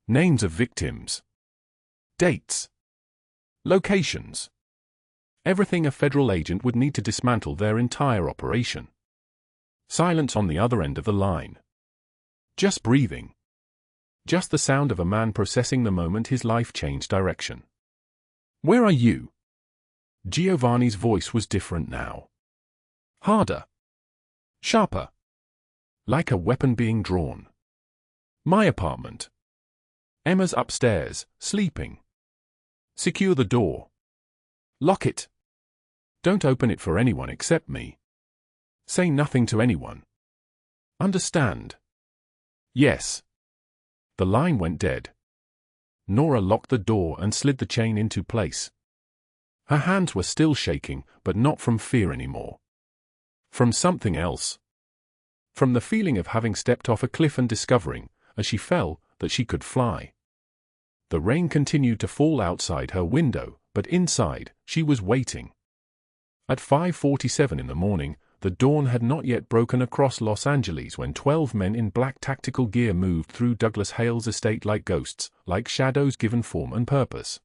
Names of victims. Dates. Locations. Everything a federal agent would need to dismantle their entire operation. Silence on the other end of the line. Just breathing. Just the sound of a man processing the moment his life changed direction. Where are you? Giovanni's voice was different now. Harder. Sharper. Like a weapon being drawn. My apartment. Emma's upstairs, sleeping. Secure the door. Lock it. Don't open it for anyone except me. Say nothing to anyone. Understand? Yes. The line went dead. Nora locked the door and slid the chain into place. Her hands were still shaking, but not from fear anymore. From something else. From the feeling of having stepped off a cliff and discovering, as she fell, that she could fly. The rain continued to fall outside her window, but inside, she was waiting. At 5:47 in the morning, the dawn had not yet broken across Los Angeles when 12 men in black tactical gear moved through Douglas Hale's estate like ghosts, like shadows given form and purpose.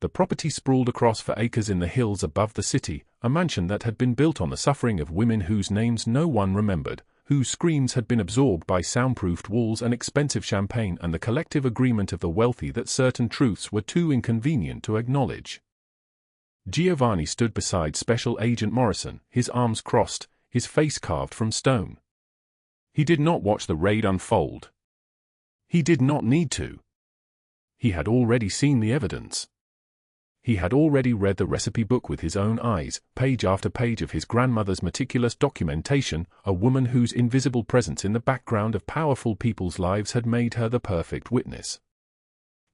The property sprawled across for acres in the hills above the city, a mansion that had been built on the suffering of women whose names no one remembered, whose screams had been absorbed by soundproofed walls and expensive champagne and the collective agreement of the wealthy that certain truths were too inconvenient to acknowledge. Giovanni stood beside Special Agent Morrison, his arms crossed, his face carved from stone. He did not watch the raid unfold. He did not need to. He had already seen the evidence. He had already read the recipe book with his own eyes, page after page of his grandmother's meticulous documentation, a woman whose invisible presence in the background of powerful people's lives had made her the perfect witness.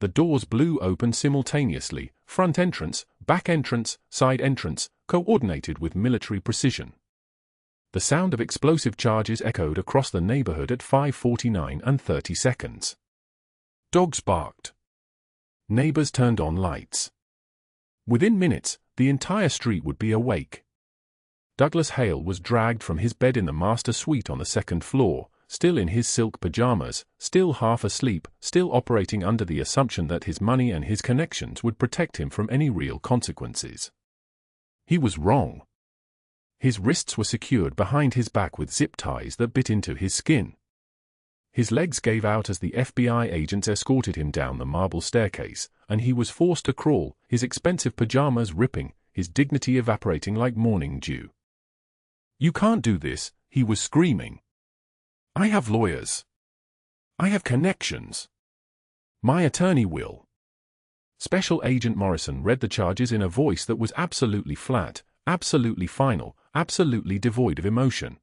The doors blew open simultaneously, front entrance, back entrance, side entrance, coordinated with military precision. The sound of explosive charges echoed across the neighborhood at 5:49 and 30 seconds. Dogs barked. Neighbors turned on lights. Within minutes, the entire street would be awake. Douglas Hale was dragged from his bed in the master suite on the second floor, still in his silk pajamas, still half asleep, still operating under the assumption that his money and his connections would protect him from any real consequences. He was wrong. His wrists were secured behind his back with zip ties that bit into his skin. His legs gave out as the FBI agents escorted him down the marble staircase, and he was forced to crawl, his expensive pajamas ripping, his dignity evaporating like morning dew. "You can't do this," he was screaming. "I have lawyers. I have connections. My attorney will." Special Agent Morrison read the charges in a voice that was absolutely flat, absolutely final, absolutely devoid of emotion.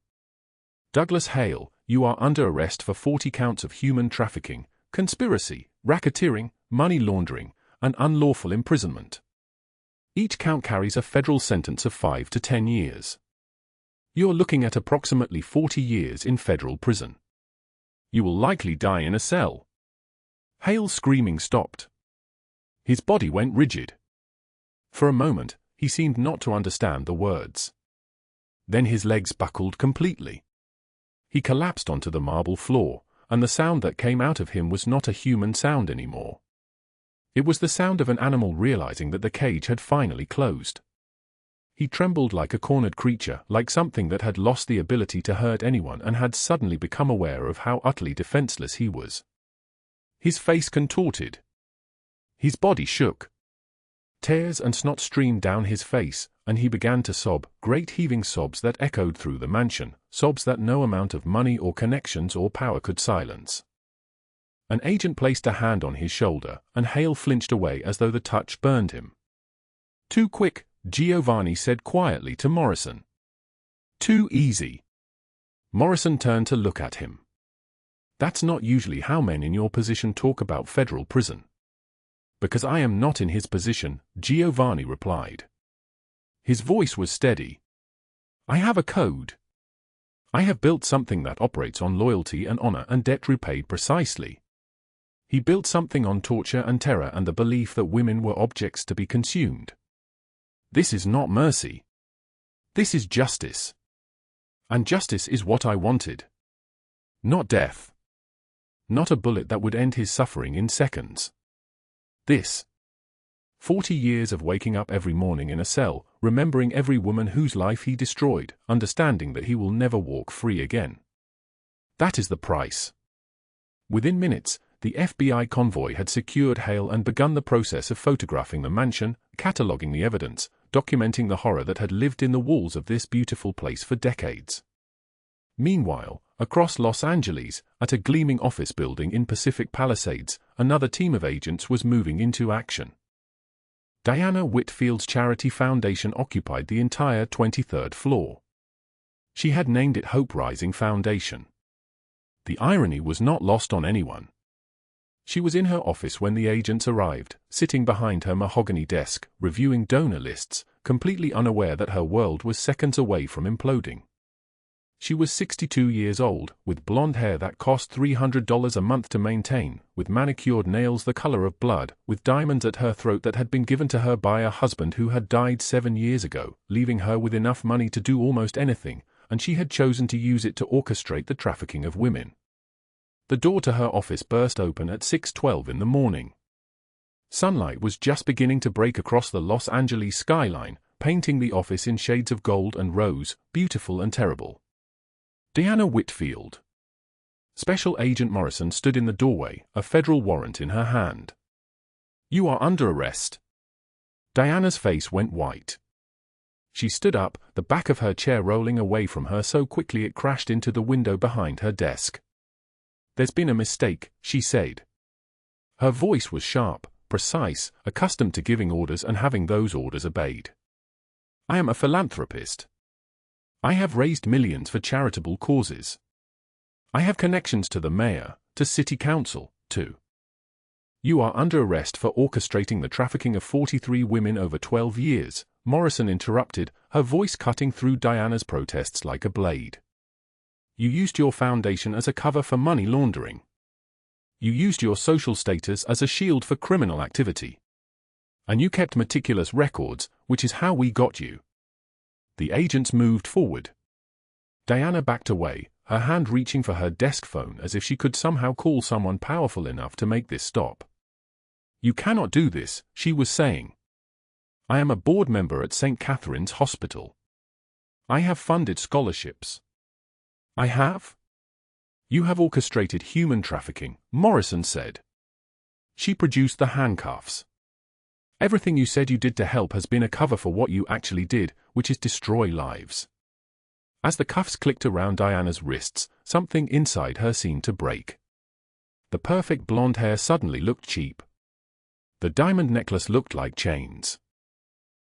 "Douglas Hale, you are under arrest for 40 counts of human trafficking, conspiracy, racketeering, money laundering, and unlawful imprisonment. Each count carries a federal sentence of 5 to 10 years. You're looking at approximately 40 years in federal prison. You will likely die in a cell." Hale's screaming stopped. His body went rigid. For a moment, he seemed not to understand the words. Then his legs buckled completely. He collapsed onto the marble floor, and the sound that came out of him was not a human sound anymore. It was the sound of an animal realizing that the cage had finally closed. He trembled like a cornered creature, like something that had lost the ability to hurt anyone and had suddenly become aware of how utterly defenseless he was. His face contorted. His body shook. Tears and snot streamed down his face, and he began to sob, great heaving sobs that echoed through the mansion, sobs that no amount of money or connections or power could silence. An agent placed a hand on his shoulder, and Hale flinched away as though the touch burned him. "Too quick," Giovanni said quietly to Morrison. "Too easy." Morrison turned to look at him. "That's not usually how men in your position talk about federal prison." "Because I am not in his position," Giovanni replied. His voice was steady. "I have a code. I have built something that operates on loyalty and honor and debt repaid precisely. He built something on torture and terror and the belief that women were objects to be consumed. This is not mercy. This is justice. And justice is what I wanted. Not death. Not a bullet that would end his suffering in seconds. This. 40 years of waking up every morning in a cell, remembering every woman whose life he destroyed, understanding that he will never walk free again. That is the price." Within minutes, the FBI convoy had secured Hale and begun the process of photographing the mansion, cataloging the evidence, documenting the horror that had lived in the walls of this beautiful place for decades. Meanwhile, across Los Angeles, at a gleaming office building in Pacific Palisades, another team of agents was moving into action. Diana Whitfield's charity foundation occupied the entire 23rd floor. She had named it Hope Rising Foundation. The irony was not lost on anyone. She was in her office when the agents arrived, sitting behind her mahogany desk, reviewing donor lists, completely unaware that her world was seconds away from imploding. She was 62 years old, with blonde hair that cost $300 a month to maintain, with manicured nails the color of blood, with diamonds at her throat that had been given to her by a husband who had died 7 years ago, leaving her with enough money to do almost anything, and she had chosen to use it to orchestrate the trafficking of women. The door to her office burst open at 6:12 in the morning. Sunlight was just beginning to break across the Los Angeles skyline, painting the office in shades of gold and rose, beautiful and terrible. Diana Whitfield. Special Agent Morrison stood in the doorway, a federal warrant in her hand. "You are under arrest." Diana's face went white. She stood up, the back of her chair rolling away from her so quickly it crashed into the window behind her desk. "There's been a mistake," she said. Her voice was sharp, precise, accustomed to giving orders and having those orders obeyed. "I am a philanthropist. I have raised millions for charitable causes. I have connections to the mayor, to city council, to—" "You are under arrest for orchestrating the trafficking of 43 women over 12 years, Morrison interrupted, her voice cutting through Diana's protests like a blade. "You used your foundation as a cover for money laundering. You used your social status as a shield for criminal activity. And you kept meticulous records, which is how we got you. The agents moved forward. Diana backed away, her hand reaching for her desk phone as if she could somehow call someone powerful enough to make this stop. "You cannot do this," she was saying. "I am a board member at St. Catherine's Hospital. I have funded scholarships." "I have?" "You have orchestrated human trafficking," Morrison said. She produced the handcuffs. "Everything you said you did to help has been a cover for what you actually did, which is destroy lives." As the cuffs clicked around Diana's wrists, something inside her seemed to break. The perfect blonde hair suddenly looked cheap. The diamond necklace looked like chains.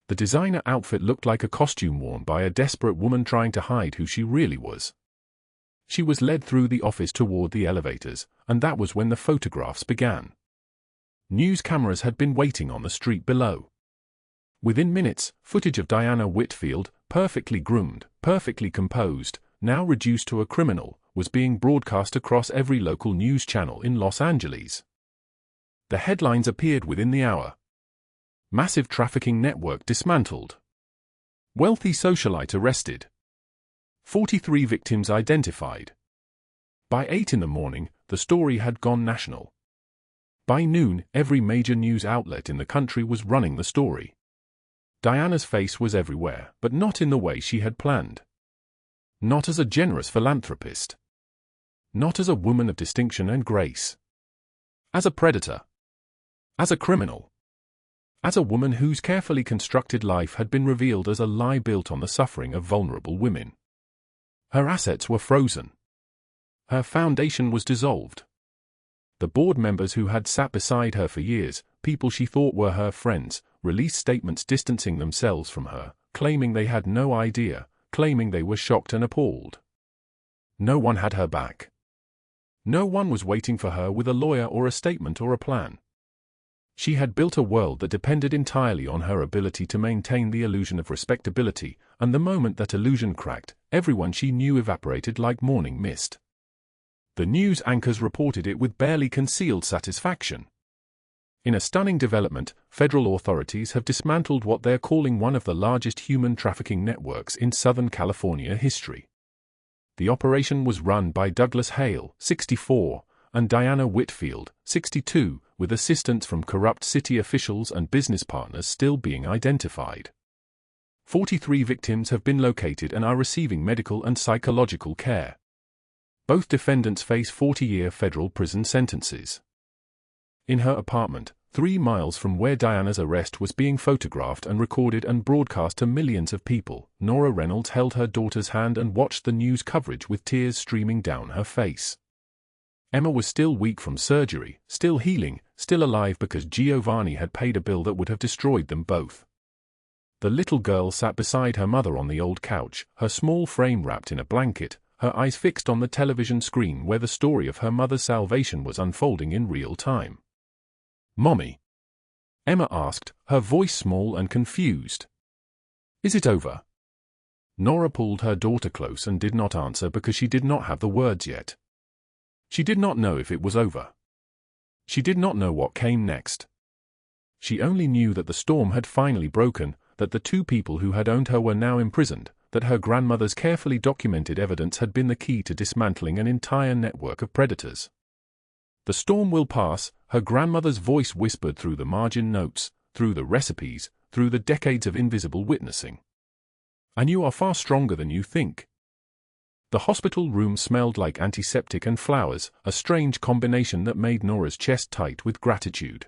The designer outfit looked like a costume worn by a desperate woman trying to hide who she really was. She was led through the office toward the elevators, and that was when the photographs began. News cameras had been waiting on the street below. Within minutes, footage of Diana Whitfield, perfectly groomed, perfectly composed, now reduced to a criminal, was being broadcast across every local news channel in Los Angeles. The headlines appeared within the hour. Massive trafficking network dismantled. Wealthy socialite arrested. 43 victims identified. By 8 in the morning, the story had gone national. By noon, every major news outlet in the country was running the story. Diana's face was everywhere, but not in the way she had planned. Not as a generous philanthropist. Not as a woman of distinction and grace. As a predator. As a criminal. As a woman whose carefully constructed life had been revealed as a lie built on the suffering of vulnerable women. Her assets were frozen. Her foundation was dissolved. The board members who had sat beside her for years, people she thought were her friends, released statements distancing themselves from her, claiming they had no idea, claiming they were shocked and appalled. No one had her back. No one was waiting for her with a lawyer or a statement or a plan. She had built a world that depended entirely on her ability to maintain the illusion of respectability, and the moment that illusion cracked, everyone she knew evaporated like morning mist. The news anchors reported it with barely concealed satisfaction. In a stunning development, federal authorities have dismantled what they're calling one of the largest human trafficking networks in Southern California history. The operation was run by Douglas Hale, 64, and Diana Whitfield, 62, with assistance from corrupt city officials and business partners still being identified. 43 victims have been located and are receiving medical and psychological care. Both defendants face 40-year federal prison sentences. In her apartment, 3 miles from where Diana's arrest was being photographed and recorded and broadcast to millions of people, Nora Reynolds held her daughter's hand and watched the news coverage with tears streaming down her face. Emma was still weak from surgery, still healing, still alive because Giovanni had paid a bill that would have destroyed them both. The little girl sat beside her mother on the old couch, her small frame wrapped in a blanket, her eyes fixed on the television screen where the story of her mother's salvation was unfolding in real time. "Mommy?" Emma asked, her voice small and confused. "Is it over?" Nora pulled her daughter close and did not answer because she did not have the words yet. She did not know if it was over. She did not know what came next. She only knew that the storm had finally broken, that the 2 people who had owned her were now imprisoned, that her grandmother's carefully documented evidence had been the key to dismantling an entire network of predators. "The storm will pass," her grandmother's voice whispered through the margin notes, through the recipes, through the decades of invisible witnessing. "And you are far stronger than you think." The hospital room smelled like antiseptic and flowers, a strange combination that made Nora's chest tight with gratitude.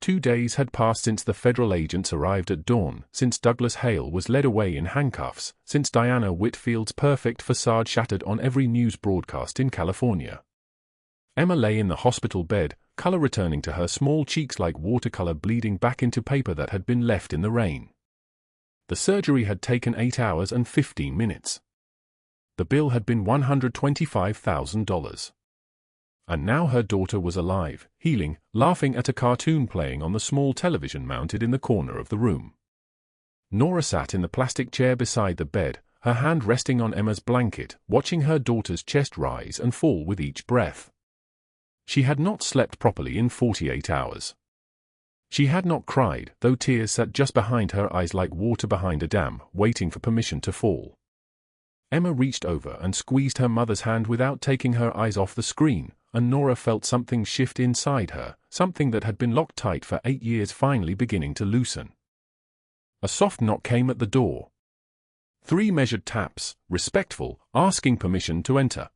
2 days had passed since the federal agents arrived at dawn, since Douglas Hale was led away in handcuffs, since Diana Whitfield's perfect facade shattered on every news broadcast in California. Emma lay in the hospital bed, color returning to her small cheeks like watercolor bleeding back into paper that had been left in the rain. The surgery had taken 8 hours and 15 minutes. The bill had been $125,000. And now her daughter was alive, healing, laughing at a cartoon playing on the small television mounted in the corner of the room. Nora sat in the plastic chair beside the bed, her hand resting on Emma's blanket, watching her daughter's chest rise and fall with each breath. She had not slept properly in 48 hours. She had not cried, though tears sat just behind her eyes like water behind a dam, waiting for permission to fall. Emma reached over and squeezed her mother's hand without taking her eyes off the screen, and Nora felt something shift inside her, something that had been locked tight for 8 years finally beginning to loosen. A soft knock came at the door. 3 measured taps, respectful, asking permission to enter.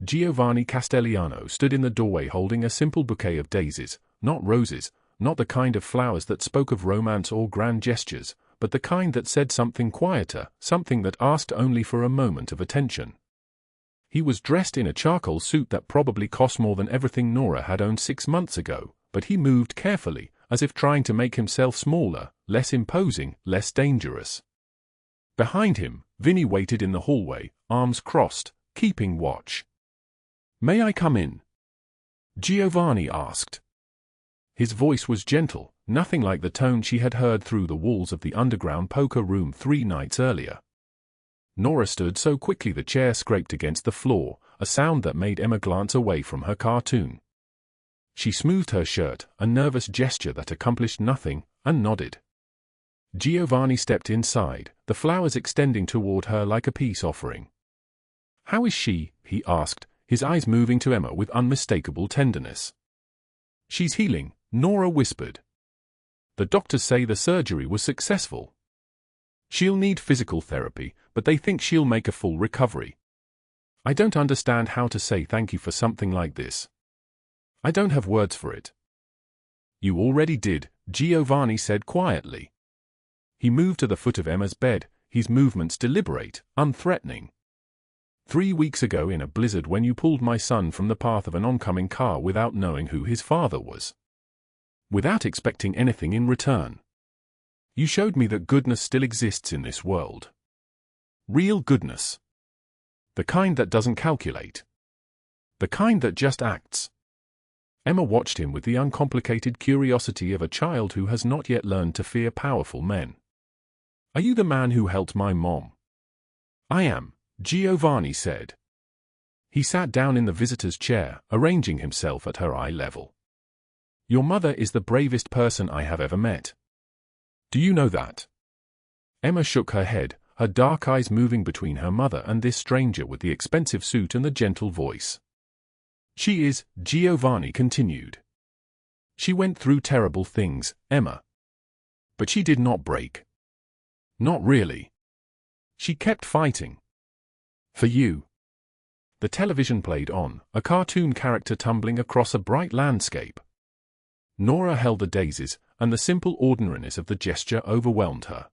Giovanni Castellano stood in the doorway holding a simple bouquet of daisies, not roses, not the kind of flowers that spoke of romance or grand gestures, but the kind that said something quieter, something that asked only for a moment of attention. He was dressed in a charcoal suit that probably cost more than everything Nora had owned 6 months ago, but he moved carefully, as if trying to make himself smaller, less imposing, less dangerous. Behind him, Vinny waited in the hallway, arms crossed, keeping watch. "May I come in?" Giovanni asked. His voice was gentle, nothing like the tone she had heard through the walls of the underground poker room 3 nights earlier. Nora stood so quickly the chair scraped against the floor, a sound that made Emma glance away from her cartoon. She smoothed her shirt, a nervous gesture that accomplished nothing, and nodded. Giovanni stepped inside, the flowers extending toward her like a peace offering. "How is she?" he asked, his eyes moving to Emma with unmistakable tenderness. "She's healing," Nora whispered. "The doctors say the surgery was successful. She'll need physical therapy, but they think she'll make a full recovery. I don't understand how to say thank you for something like this. I don't have words for it." "You already did," Giovanni said quietly. He moved to the foot of Emma's bed, his movements deliberate, unthreatening. 3 weeks ago in a blizzard when you pulled my son from the path of an oncoming car without knowing who his father was. Without expecting anything in return. You showed me that goodness still exists in this world. Real goodness. The kind that doesn't calculate. The kind that just acts." Emma watched him with the uncomplicated curiosity of a child who has not yet learned to fear powerful men. "Are you the man who helped my mom?" "I am," Giovanni said. He sat down in the visitor's chair, arranging himself at her eye level. "Your mother is the bravest person I have ever met. Do you know that?" Emma shook her head, her dark eyes moving between her mother and this stranger with the expensive suit and the gentle voice. "She is," Giovanni continued. "She went through terrible things, Emma. But she did not break. Not really. She kept fighting. For you." The television played on, a cartoon character tumbling across a bright landscape. Nora held the daisies, and the simple ordinariness of the gesture overwhelmed her.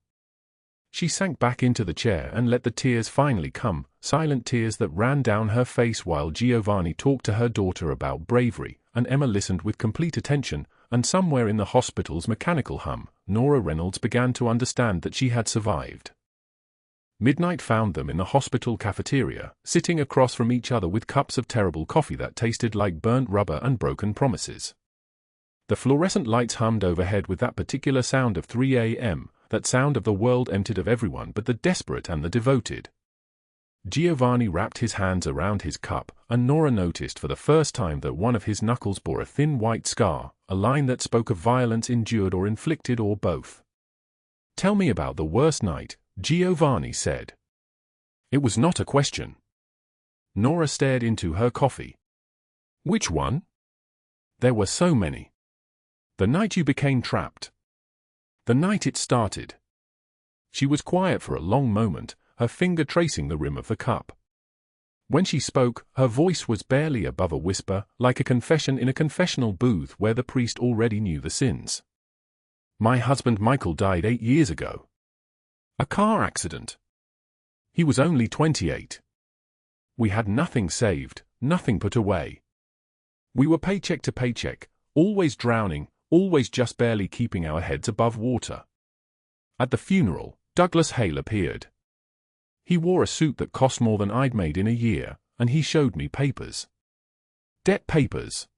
She sank back into the chair and let the tears finally come, silent tears that ran down her face while Giovanni talked to her daughter about bravery, and Emma listened with complete attention, and somewhere in the hospital's mechanical hum, Nora Reynolds began to understand that she had survived. Midnight found them in the hospital cafeteria, sitting across from each other with cups of terrible coffee that tasted like burnt rubber and broken promises. The fluorescent lights hummed overhead with that particular sound of 3 a.m., that sound of the world emptied of everyone but the desperate and the devoted. Giovanni wrapped his hands around his cup, and Nora noticed for the first time that one of his knuckles bore a thin white scar, a line that spoke of violence endured or inflicted or both. "Tell me about the worst night," Giovanni said. It was not a question. Nora stared into her coffee. "Which one?" "There were so many. The night you became trapped. The night it started." She was quiet for a long moment, her finger tracing the rim of the cup. When she spoke, her voice was barely above a whisper, like a confession in a confessional booth where the priest already knew the sins. "My husband Michael died 8 years ago. A car accident. He was only 28. We had nothing saved, nothing put away. We were paycheck to paycheck, always drowning, always just barely keeping our heads above water. At the funeral, Douglas Hale appeared. He wore a suit that cost more than I'd made in a year, and he showed me papers. Debt papers.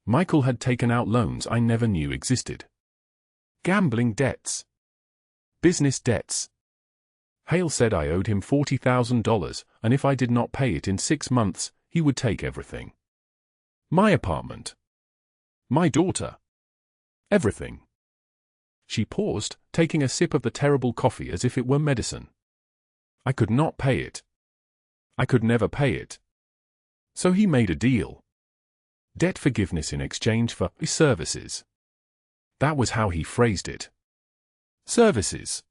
Michael had taken out loans I never knew existed. Gambling debts. Business debts. Hale said I owed him $40,000, and if I did not pay it in 6 months, he would take everything. My apartment. My daughter. Everything. She paused, taking a sip of the terrible coffee as if it were medicine. I could not pay it. I could never pay it. So he made a deal. Debt forgiveness in exchange for services. That was how he phrased it. Services.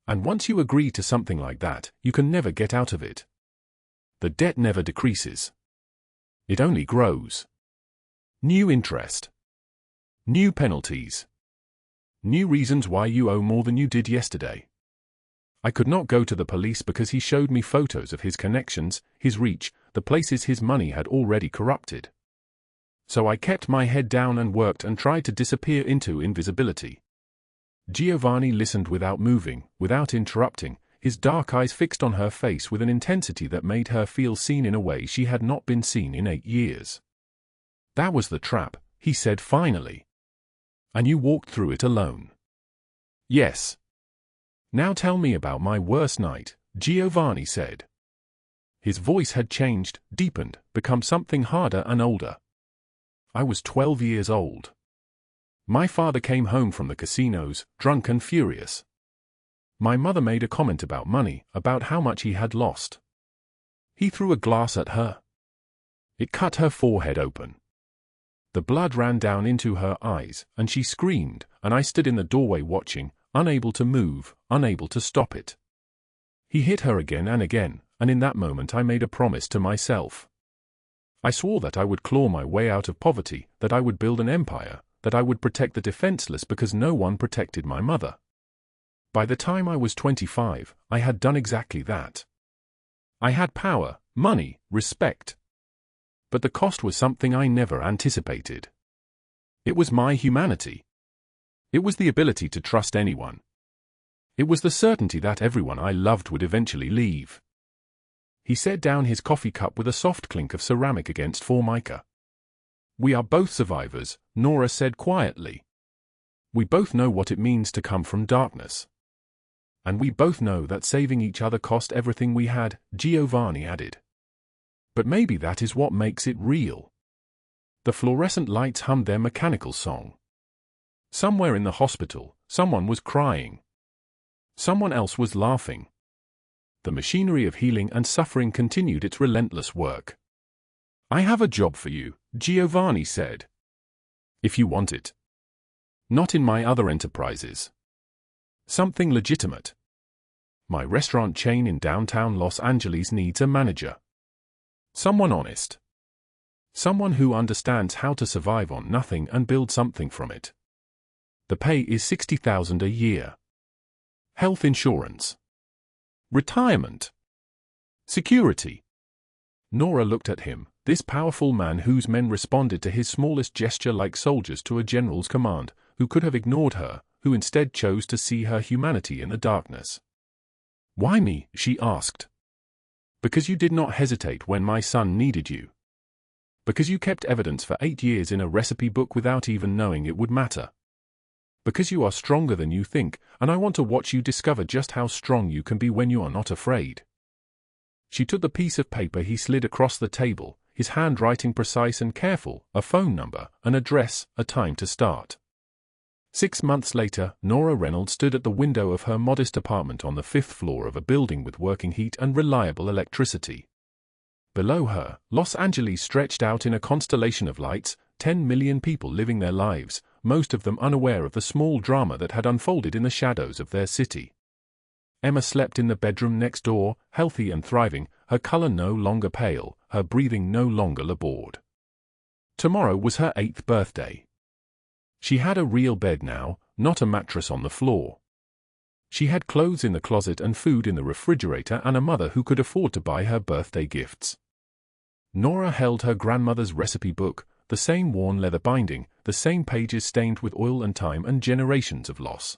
And once you agree to something like that, you can never get out of it. The debt never decreases. It only grows. New interest. New penalties. New reasons why you owe more than you did yesterday. I could not go to the police because he showed me photos of his connections, his reach, the places his money had already corrupted. So I kept my head down and worked and tried to disappear into invisibility. Giovanni listened without moving, without interrupting, his dark eyes fixed on her face with an intensity that made her feel seen in a way she had not been seen in 8 years. That was the trap, he said finally. And you walked through it alone. Yes. Now tell me about my worst night, Giovanni said. His voice had changed, deepened, become something harder and older. I was 12 years old. My father came home from the casinos, drunk and furious. My mother made a comment about money, about how much he had lost. He threw a glass at her. It cut her forehead open. The blood ran down into her eyes, and she screamed, and I stood in the doorway watching, unable to move, unable to stop it. He hit her again, and in that moment I made a promise to myself. I swore that I would claw my way out of poverty, that I would build an empire, that I would protect the defenseless because no one protected my mother. By the time I was 25, I had done exactly that. I had power, money, respect. But the cost was something I never anticipated. It was my humanity. It was the ability to trust anyone. It was the certainty that everyone I loved would eventually leave. He set down his coffee cup with a soft clink of ceramic against formica. We are both survivors, Nora said quietly. We both know what it means to come from darkness. And we both know that saving each other cost everything we had, Giovanni added. But maybe that is what makes it real. The fluorescent lights hummed their mechanical song. Somewhere in the hospital, someone was crying. Someone else was laughing. The machinery of healing and suffering continued its relentless work. I have a job for you, Giovanni said. If you want it. Not in my other enterprises. Something legitimate. My restaurant chain in downtown Los Angeles needs a manager. Someone honest. Someone who understands how to survive on nothing and build something from it. The pay is $60,000 a year. Health insurance. Retirement. Security. Nora looked at him, this powerful man whose men responded to his smallest gesture like soldiers to a general's command, who could have ignored her, who instead chose to see her humanity in the darkness. Why me? She asked. Because you did not hesitate when my son needed you. Because you kept evidence for 8 years in a recipe book without even knowing it would matter. Because you are stronger than you think, and I want to watch you discover just how strong you can be when you are not afraid. She took the piece of paper he slid across the table, his handwriting precise and careful, a phone number, an address, a time to start. 6 months later, Nora Reynolds stood at the window of her modest apartment on the 5th floor of a building with working heat and reliable electricity. Below her, Los Angeles stretched out in a constellation of lights, 10 million people living their lives, most of them unaware of the small drama that had unfolded in the shadows of their city. Emma slept in the bedroom next door, healthy and thriving, her color no longer pale, her breathing no longer labored. Tomorrow was her 8th birthday. She had a real bed now, not a mattress on the floor. She had clothes in the closet and food in the refrigerator and a mother who could afford to buy her birthday gifts. Nora held her grandmother's recipe book, the same worn leather binding, the same pages stained with oil and time and generations of loss.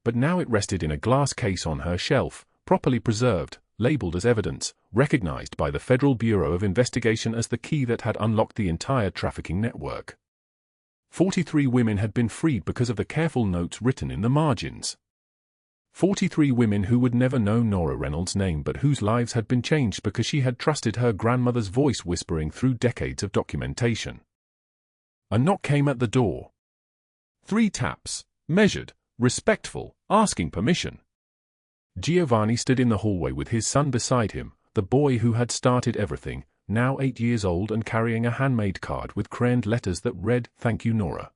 But now it rested in a glass case on her shelf, properly preserved, labeled as evidence, recognized by the Federal Bureau of Investigation as the key that had unlocked the entire trafficking network. 43 women had been freed because of the careful notes written in the margins. 43 women who would never know Nora Reynolds' name but whose lives had been changed because she had trusted her grandmother's voice whispering through decades of documentation. A knock came at the door. 3 taps, measured, respectful, asking permission. Giovanni stood in the hallway with his son beside him, the boy who had started everything, now 8 years old and carrying a handmade card with crayoned letters that read, "Thank you, Nora."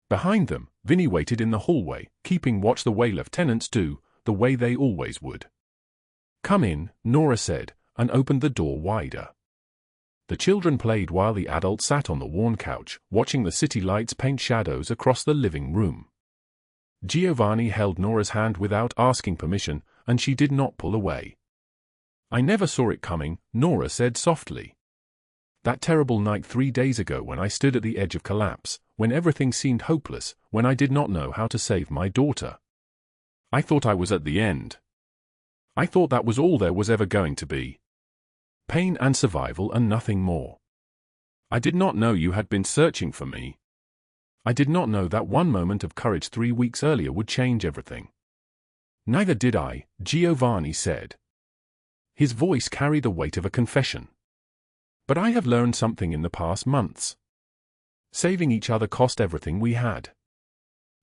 Behind them, Vinny waited in the hallway, keeping watch the way lieutenants do, the way they always would. "Come in," Nora said, and opened the door wider. The children played while the adults sat on the worn couch, watching the city lights paint shadows across the living room. Giovanni held Nora's hand without asking permission, and she did not pull away. "I never saw it coming," Nora said softly. "That terrible night 3 days ago when I stood at the edge of collapse, when everything seemed hopeless, when I did not know how to save my daughter. I thought I was at the end. I thought that was all there was ever going to be. Pain and survival and nothing more. I did not know you had been searching for me. I did not know that one moment of courage 3 weeks earlier would change everything." "Neither did I," Giovanni said. His voice carried the weight of a confession. "But I have learned something in the past months. Saving each other cost everything we had.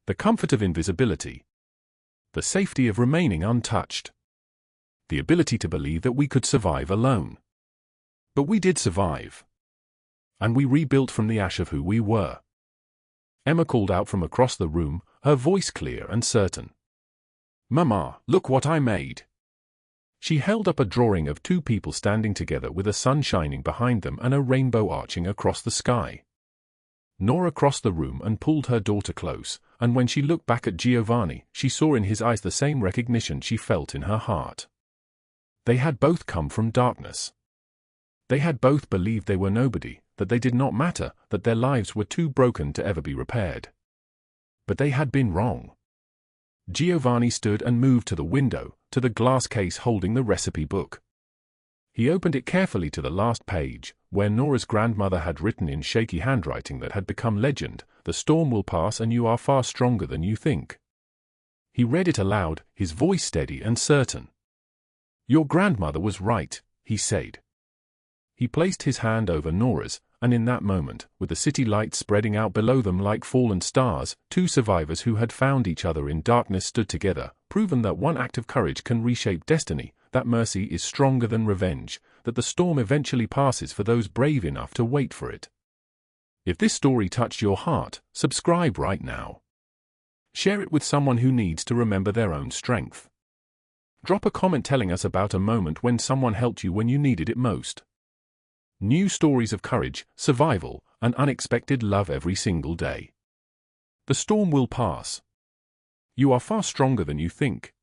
The comfort of invisibility. The safety of remaining untouched. The ability to believe that we could survive alone. But we did survive. And we rebuilt from the ash of who we were." Emma called out from across the room, her voice clear and certain. "Mama, look what I made." She held up a drawing of 2 people standing together with the sun shining behind them and a rainbow arching across the sky. Nora crossed the room and pulled her daughter close, and when she looked back at Giovanni, she saw in his eyes the same recognition she felt in her heart. They had both come from darkness. They had both believed they were nobody, that they did not matter, that their lives were too broken to ever be repaired. But they had been wrong. Giovanni stood and moved to the window, to the glass case holding the recipe book. He opened it carefully to the last page, where Nora's grandmother had written in shaky handwriting that had become legend, "The storm will pass and you are far stronger than you think." He read it aloud, his voice steady and certain. "Your grandmother was right," he said. He placed his hand over Nora's, and in that moment, with the city lights spreading out below them like fallen stars, 2 survivors who had found each other in darkness stood together, proven that one act of courage can reshape destiny, that mercy is stronger than revenge, that the storm eventually passes for those brave enough to wait for it. If this story touched your heart, subscribe right now. Share it with someone who needs to remember their own strength. Drop a comment telling us about a moment when someone helped you when you needed it most. New stories of courage, survival, and unexpected love every single day. The storm will pass. You are far stronger than you think.